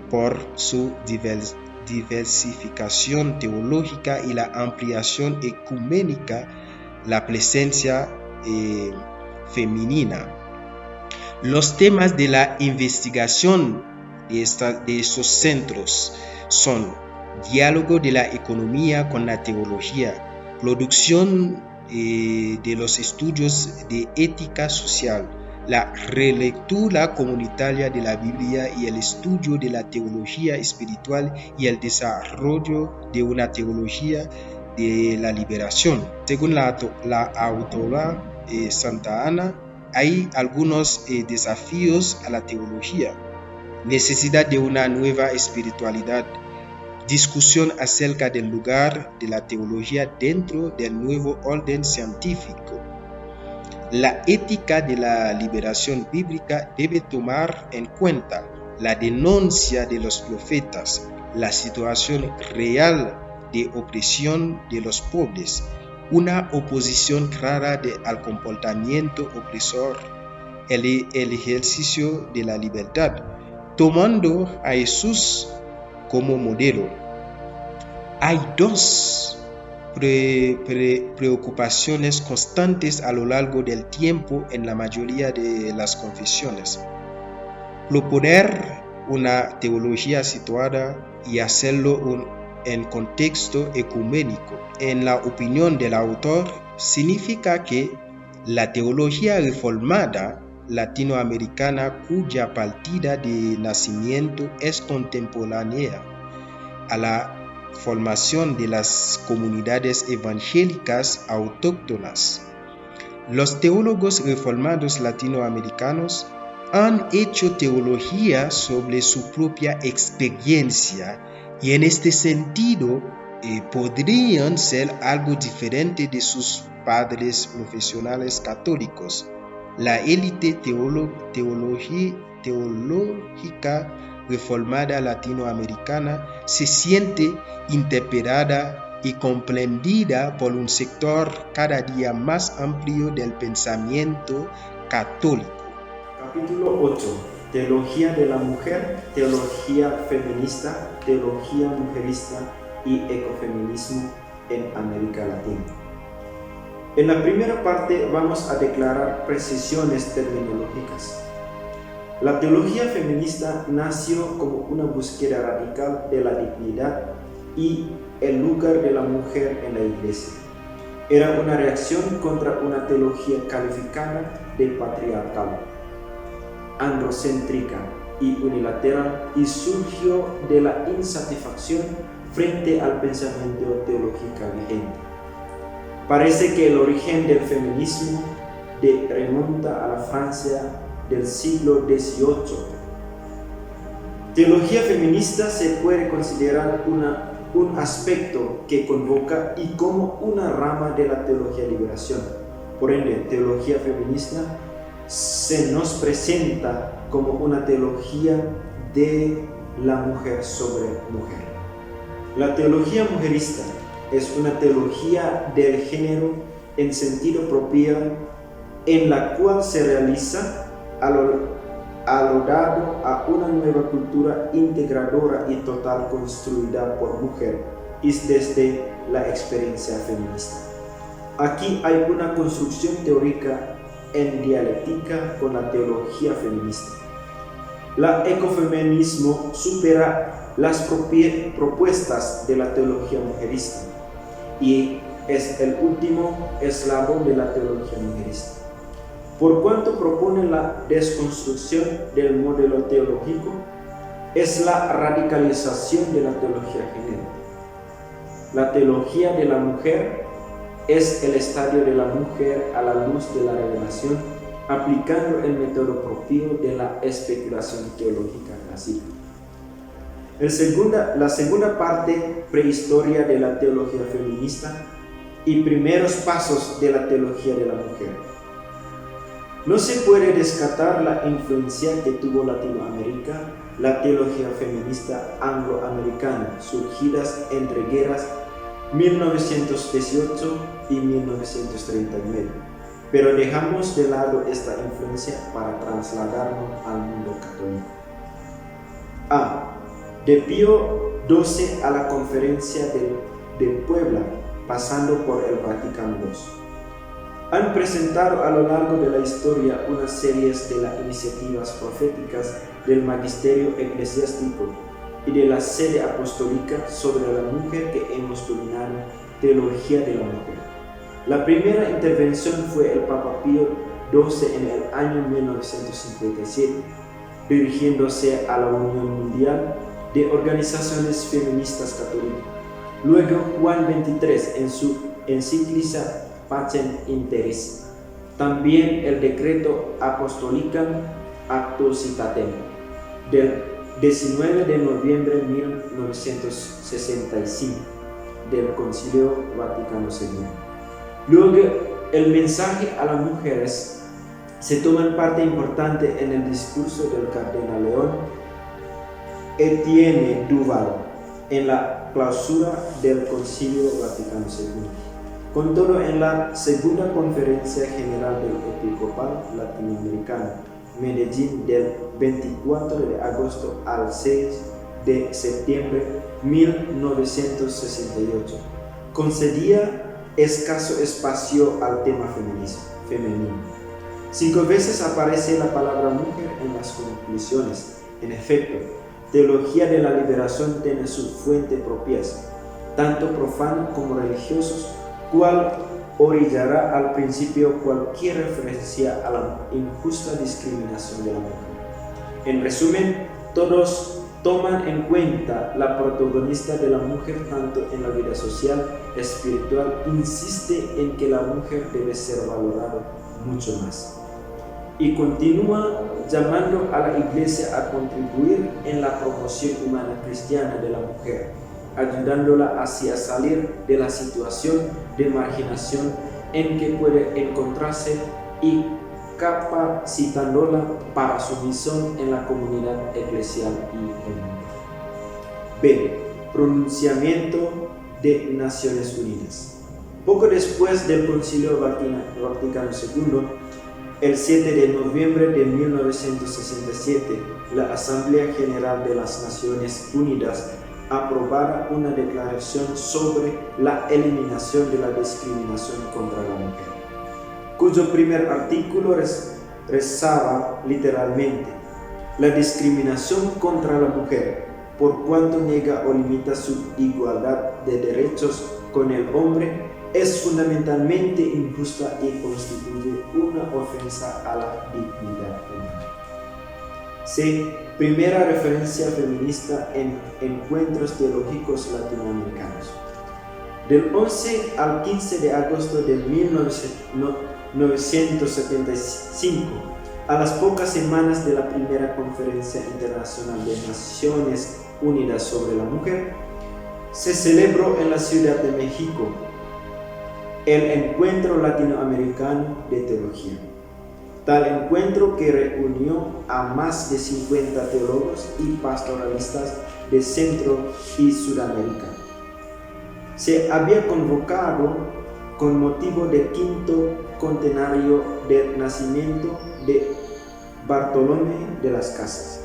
C: por su diversificación teológica y la ampliación ecuménica, la presencia femenina. Los temas de la investigación de estos centros son diálogo de la economía con la teología, producción de los estudios de ética social, la relectura comunitaria de la Biblia y el estudio de la teología espiritual y el desarrollo de una teología de la liberación. Según la autora Santa Ana, hay algunos desafíos a la teología: necesidad de una nueva espiritualidad, discusión acerca del lugar de la teología dentro del nuevo orden científico. La ética de la liberación bíblica debe tomar en cuenta la denuncia de los profetas, la situación real de opresión de los pobres, una oposición clara al comportamiento opresor, el ejercicio de la libertad, tomando a Jesús como modelo. Hay dos preocupaciones constantes a lo largo del tiempo en la mayoría de las confesiones: proponer una teología situada y hacerlo en contexto ecuménico. En la opinión del autor, significa que la teología reformada latinoamericana, cuya partida de nacimiento es contemporánea a la formación de las comunidades evangélicas autóctonas. Los teólogos reformados latinoamericanos han hecho teología sobre su propia experiencia y en este sentido podrían ser algo diferente de sus padres profesionales católicos. La élite teológica reformada latinoamericana se siente interpelada y comprendida por un sector cada día más amplio del pensamiento católico.
B: Capítulo 8. Teología de la mujer, teología feminista, teología mujerista y ecofeminismo en América Latina. En la primera parte vamos a declarar precisiones terminológicas. La teología feminista nació como una búsqueda radical de la dignidad y el lugar de la mujer en la iglesia. Era una reacción contra una teología calificada de patriarcal, androcéntrica y unilateral, y surgió de la insatisfacción frente al pensamiento teológico vigente. Parece que el origen del feminismo remonta a la Francia del siglo XVIII. Teología feminista se puede considerar un aspecto que convoca y como una rama de la teología de liberación. Por ende, teología feminista se nos presenta como una teología de la mujer sobre mujer. La teología mujerista es una teología del género en sentido propio, en la cual se realiza aludado a una nueva cultura integradora y total construida por mujer y desde la experiencia feminista. Aquí hay una construcción teórica en dialéctica con la teología feminista. El ecofeminismo supera las propuestas de la teología mujerista y es el último eslabón de la teología mujerista, por cuanto propone la desconstrucción del modelo teológico es la radicalización de la teología general. La teología de la mujer es el estadio de la mujer a la luz de la revelación, aplicando el método propio de la especulación teológica clásica. La segunda parte, prehistoria de la teología feminista y primeros pasos de la teología de la mujer. No se puede descartar la influencia que tuvo Latinoamérica, la teología feminista angloamericana, surgidas entre guerras 1918 y 1939, pero dejamos de lado esta influencia para trasladarnos al mundo católico. De Pío XII a la Conferencia de Puebla, pasando por el Vaticano II. Han presentado a lo largo de la historia una serie de las iniciativas proféticas del magisterio eclesiástico y de la sede apostólica sobre la mujer que hemos denominado teología de la mujer. La primera intervención fue el Papa Pío XII en el año 1957, dirigiéndose a la Unión Mundial de Organizaciones Feministas Católicas. Luego Juan XXIII en su encíclica Pacem in Terris. También el decreto Apostolicam Actuositatem del 19 de noviembre de 1965 del Concilio Vaticano II. Luego el mensaje a las mujeres se toma parte importante en el discurso del cardenal León Etienne Duval en la clausura del Concilio Vaticano II. Con todo, en la segunda conferencia general del Episcopado Latinoamericano, Medellín, del 24 de agosto al 6 de septiembre de 1968, concedía escaso espacio al tema femenino. 5 veces aparece la palabra mujer en las conclusiones. En efecto, teología de la liberación tiene su fuente propia, tanto profanos como religiosos, cual orillará al principio cualquier referencia a la injusta discriminación de la mujer. En resumen, todos toman en cuenta la protagonista de la mujer tanto en la vida social, espiritual, insiste en que la mujer debe ser valorada mucho más. Y continúa llamando a la Iglesia a contribuir en la promoción humana cristiana de la mujer, ayudándola así a salir de la situación de marginación en que puede encontrarse y capacitándola para su misión en la comunidad eclesial y el mundo. B. Pronunciamiento de Naciones Unidas. Poco después del Concilio Vaticano II, el 7 de noviembre de 1967, la Asamblea General de las Naciones Unidas aprobara una declaración sobre la eliminación de la discriminación contra la mujer, cuyo primer artículo rezaba literalmente: la discriminación contra la mujer, por cuanto niega o limita su igualdad de derechos con el hombre, es fundamentalmente injusta y constituye una ofensa a la dignidad humana. C. Primera referencia feminista en encuentros teológicos latinoamericanos. Del 11 al 15 de agosto de 1975, a las pocas semanas de la primera Conferencia Internacional de Naciones Unidas sobre la Mujer, se celebró en la Ciudad de México el Encuentro Latinoamericano de Teología. Tal encuentro, que reunió a más de 50 teólogos y pastoralistas de Centro y Sudamérica, se había convocado con motivo del 5º centenario del nacimiento de Bartolomé de las Casas.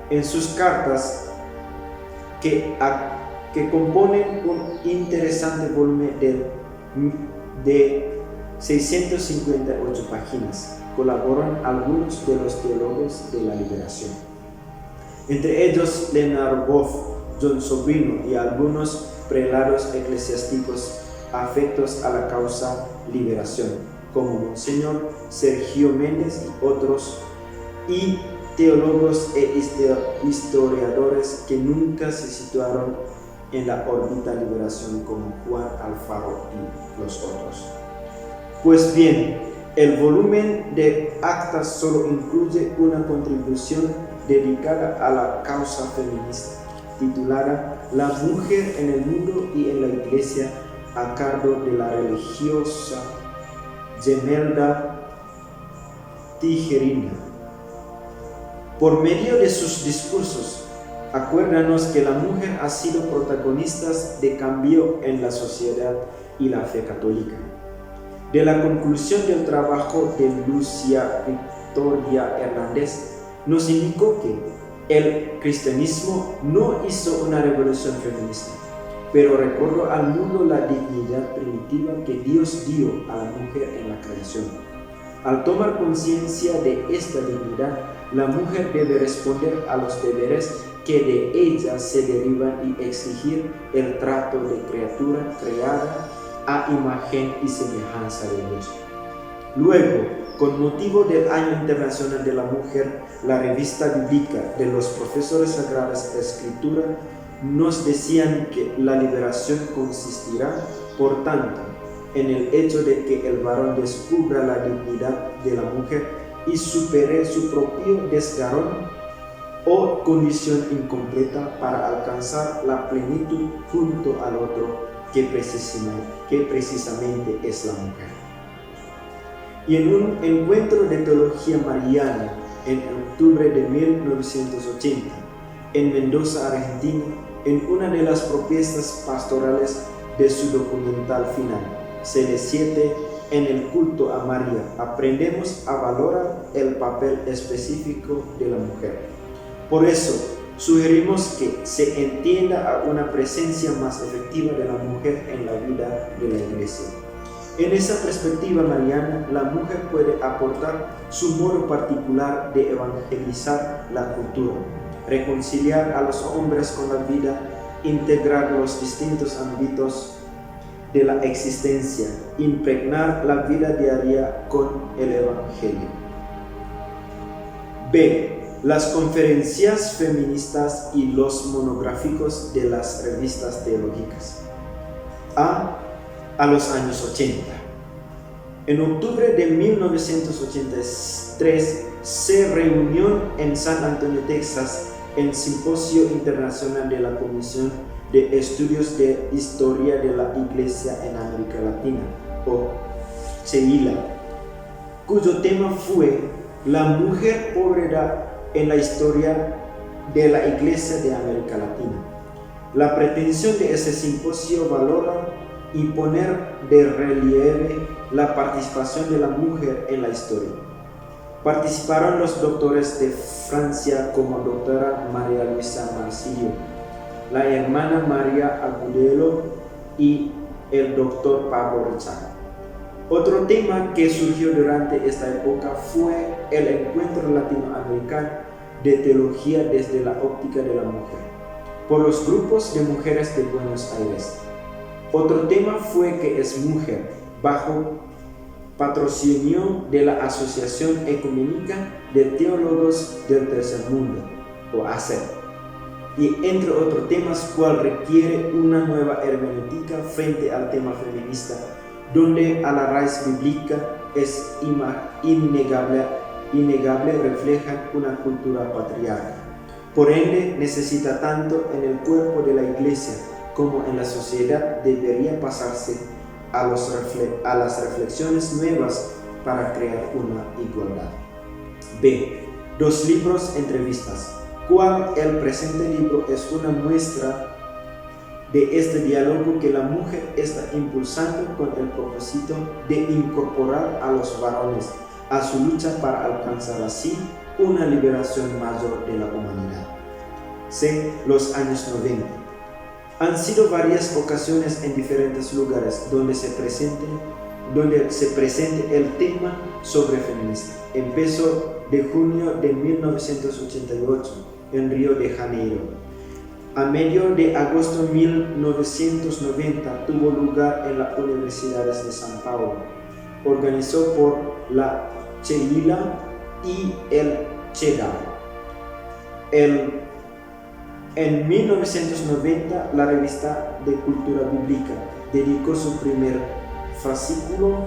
B: En sus cartas, que componen un interesante volumen de 658 páginas, colaboran algunos de los teólogos de la liberación, entre ellos Leonard Boff, John Sobrino y algunos prelados eclesiásticos afectos a la causa liberación, como Monseñor Sergio Méndez y otros, y teólogos e historiadores que nunca se situaron en la órbita de liberación como Juan Alfaro y los otros. Pues bien, el volumen de actas solo incluye una contribución dedicada a la causa feminista, titulada La mujer en el mundo y en la iglesia, a cargo de la religiosa Gemelda Tijerina. Por medio de sus discursos, acuérdanos que la mujer ha sido protagonista de cambio en la sociedad y la fe católica. De la conclusión del trabajo de Lucia Victoria Hernández, nos indicó que el cristianismo no hizo una revolución feminista, pero recordó al mundo la dignidad primitiva que Dios dio a la mujer en la creación. Al tomar conciencia de esta dignidad, la mujer debe responder a los deberes que de ella se derivan y exigir el trato de criatura creada a imagen y semejanza de Dios. Luego, con motivo del Año Internacional de la Mujer, la revista bíblica de los profesores sagradas de Escritura nos decían que la liberación consistirá, por tanto, en el hecho de que el varón descubra la dignidad de la mujer y supere su propio desgarrón o condición incompleta para alcanzar la plenitud junto al otro que precisamente es la mujer. Y en un encuentro de teología mariana en octubre de 1980, en Mendoza, Argentina, en una de las propuestas pastorales de su documental final, CD7, en el culto a María, aprendemos a valorar el papel específico de la mujer. Por eso, sugerimos que se entienda a una presencia más efectiva de la mujer en la vida de la Iglesia. En esa perspectiva mariana, la mujer puede aportar su modo particular de evangelizar la cultura, reconciliar a los hombres con la vida, integrar los distintos ámbitos de la existencia, impregnar la vida diaria con el Evangelio. B. Las conferencias feministas y los monográficos de las revistas teológicas. A los años 80. En octubre de 1983 se reunió en San Antonio, Texas, el Simposio Internacional de la Comisión de Estudios de Historia de la Iglesia en América Latina, o CEILA, cuyo tema fue La mujer obrera en la historia de la Iglesia de América Latina. La pretensión de ese simposio valora y poner de relieve la participación de la mujer en la historia. Participaron los doctores de Francia como doctora María Luisa Marsilio, la hermana María Agudelo y el doctor Pablo Richard. Otro tema que surgió durante esta época fue el Encuentro Latinoamericano de Teología desde la óptica de la mujer, por los grupos de mujeres de Buenos Aires. Otro tema fue que es mujer, bajo patrocinio de la Asociación Ecuménica de Teólogos del Tercer Mundo, o ACET. Y entre otros temas, cual requiere una nueva hermenéutica frente al tema feminista, donde a la raíz bíblica es innegable refleja una cultura patriarcal. Por ende, necesita tanto en el cuerpo de la Iglesia como en la sociedad debería pasarse a las reflexiones nuevas para crear una igualdad. B. 2 libros entrevistas. Cual el presente libro es una muestra de este diálogo que la mujer está impulsando con el propósito de incorporar a los varones a su lucha para alcanzar así una liberación mayor de la humanidad. C. Los años 90. Han sido varias ocasiones en diferentes lugares donde se presente el tema sobre feminista. Empezó de junio de 1988 en Río de Janeiro. A medio de agosto de 1990 tuvo lugar en las universidades de São Paulo. Organizó por la CEILA y el CEDAW. En 1990, la revista de Cultura Bíblica dedicó su primer fascículo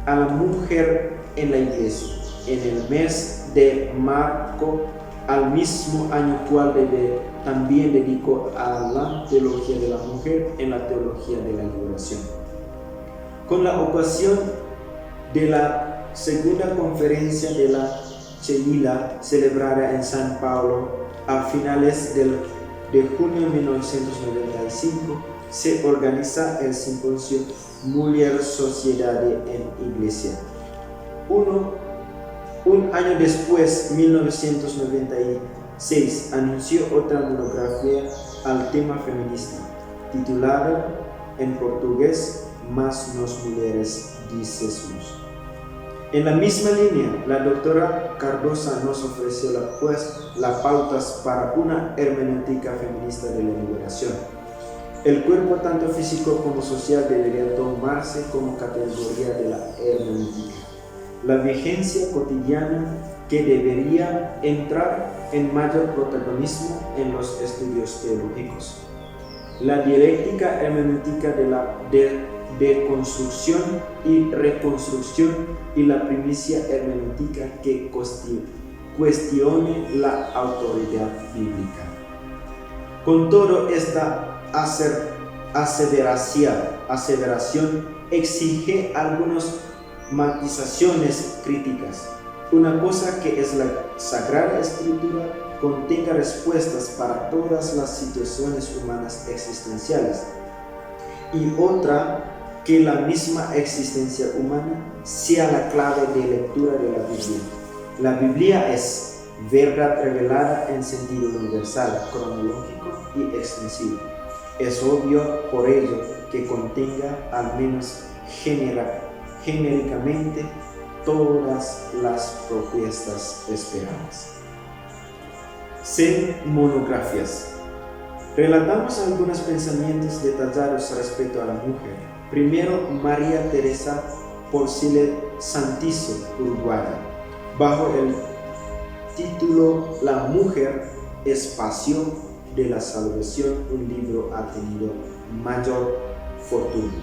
B: a la mujer en la iglesia, en el mes de marzo, al mismo año cual también dedicó a la teología de la mujer en la teología de la liberación. Con la ocasión de la segunda conferencia de la CELILA, celebrada en San Paulo a finales de junio de 1995, se organiza el simposio Mujer, Sociedad en Iglesia. Un año después, 1996, anunció otra monografía al tema feminista, titulada en portugués Mas nos mulheres dicemos. En la misma línea, la doctora Cardosa nos ofreció las pautas para una hermenéutica feminista de la liberación. El cuerpo, tanto físico como social, debería tomarse como categoría de la hermenéutica. La vigencia cotidiana que debería entrar en mayor protagonismo en los estudios teológicos. La dialéctica hermenéutica de la deconstrucción y reconstrucción y la primicia hermenéutica que cuestione la autoridad bíblica. Con todo, esta aseveración exige algunas matizaciones críticas. Una cosa que es la Sagrada Escritura contenga respuestas para todas las situaciones humanas existenciales, y otra que la misma existencia humana sea la clave de lectura de la Biblia. La Biblia es verdad revelada en sentido universal, cronológico y extensivo. Es obvio por ello que contenga, al menos genéricamente, todas las propuestas esperadas. C. Monografías. Relatamos algunos pensamientos detallados respecto a la mujer. Primero, María Teresa Porcile Santiso, uruguaya, bajo el título La mujer, espacio de la salvación, un libro ha tenido mayor fortuna.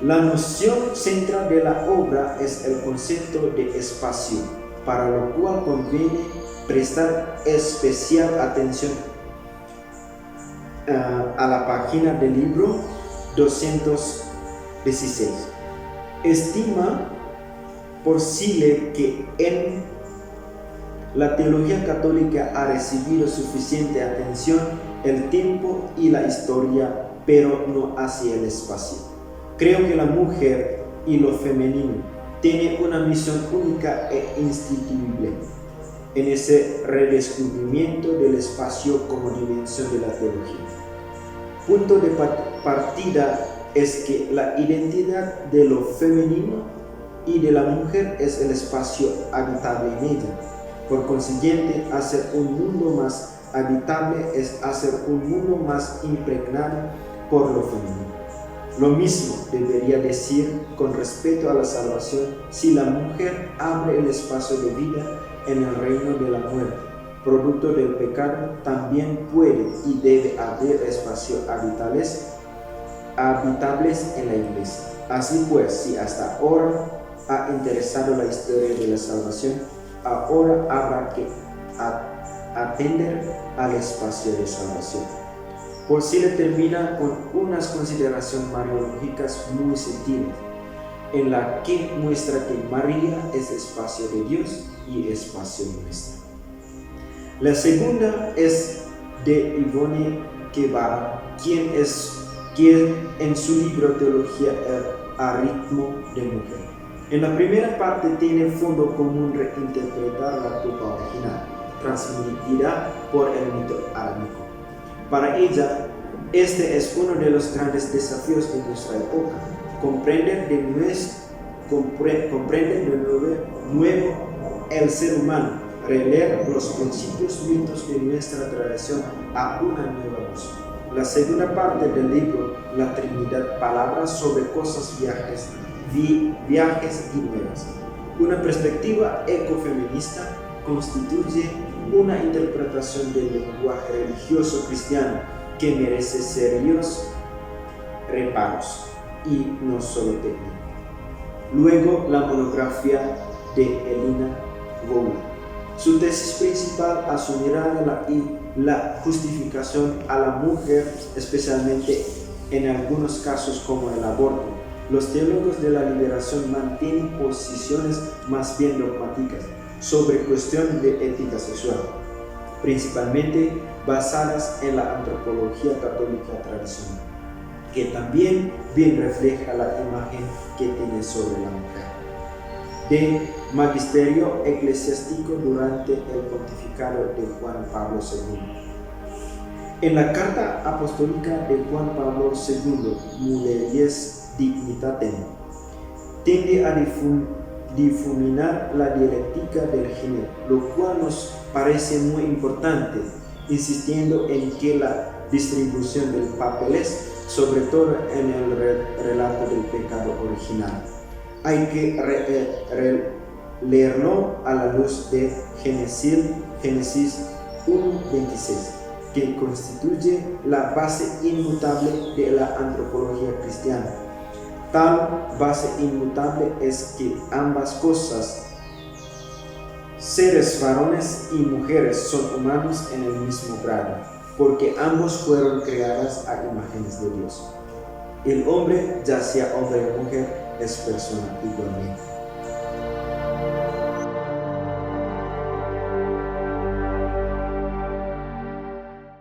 B: La noción central de la obra es el concepto de espacio, para lo cual conviene prestar especial atención a la página del libro 216. Estima Porcile que en la teología católica ha recibido suficiente atención el tiempo y la historia, pero no hacia el espacio. Creo que la mujer y lo femenino tienen una misión única e instituible en ese redescubrimiento del espacio como dimensión de la teología. Punto de partida es que la identidad de lo femenino y de la mujer es el espacio habitable en ella. Por consiguiente, hacer un mundo más habitable es hacer un mundo más impregnado por lo femenino. Lo mismo debería decir con respecto a la salvación si la mujer abre el espacio de vida en el reino de la muerte. Producto del pecado, también puede y debe haber espacios habitables en la iglesia. Así pues, si hasta ahora ha interesado la historia de la salvación, ahora habrá que atender al espacio de salvación. Porcile termina con unas consideraciones mariológicas muy sentidas, en la que muestra que María es espacio de Dios y espacio nuestro. La segunda es de Yvonne Guevara, quien en su libro Teología a ritmo de mujer. En la primera parte tiene fondo común reinterpretar la tupa original, transmitida por el mito arámico. Para ella, este es uno de los grandes desafíos de nuestra época, comprender de nuevo el ser humano, releer los principios mitos de nuestra tradición a una nueva luz. La segunda parte del libro, La Trinidad, palabras sobre cosas viajes y nuevas. Una perspectiva ecofeminista constituye ninguna interpretación del lenguaje religioso cristiano que merece serios reparos, y no solo técnico. Luego, la monografía de Elina Gouda. Su tesis principal a su mirada la justificación a la mujer, especialmente en algunos casos como el aborto. Los teólogos de la liberación mantienen posiciones más bien dogmáticas sobre cuestiones de ética sexual, principalmente basadas en la antropología católica tradicional, que también bien refleja la imagen que tiene sobre la mujer. De magisterio eclesiástico durante el pontificado de Juan Pablo II. En la carta apostólica de Juan Pablo II, Mulieris Dignitatem, tiende a difuminar la dialéctica del género, lo cual nos parece muy importante, insistiendo en que la distribución del papeles, sobre todo en el relato del pecado original, hay que leerlo a la luz de Génesis 1:26, que constituye la base inmutable de la antropología cristiana. Tal base inmutable es que ambas cosas, seres varones y mujeres, son humanos en el mismo grado, porque ambos fueron creadas a imágenes de Dios. El hombre, ya sea hombre o mujer, es persona igualmente.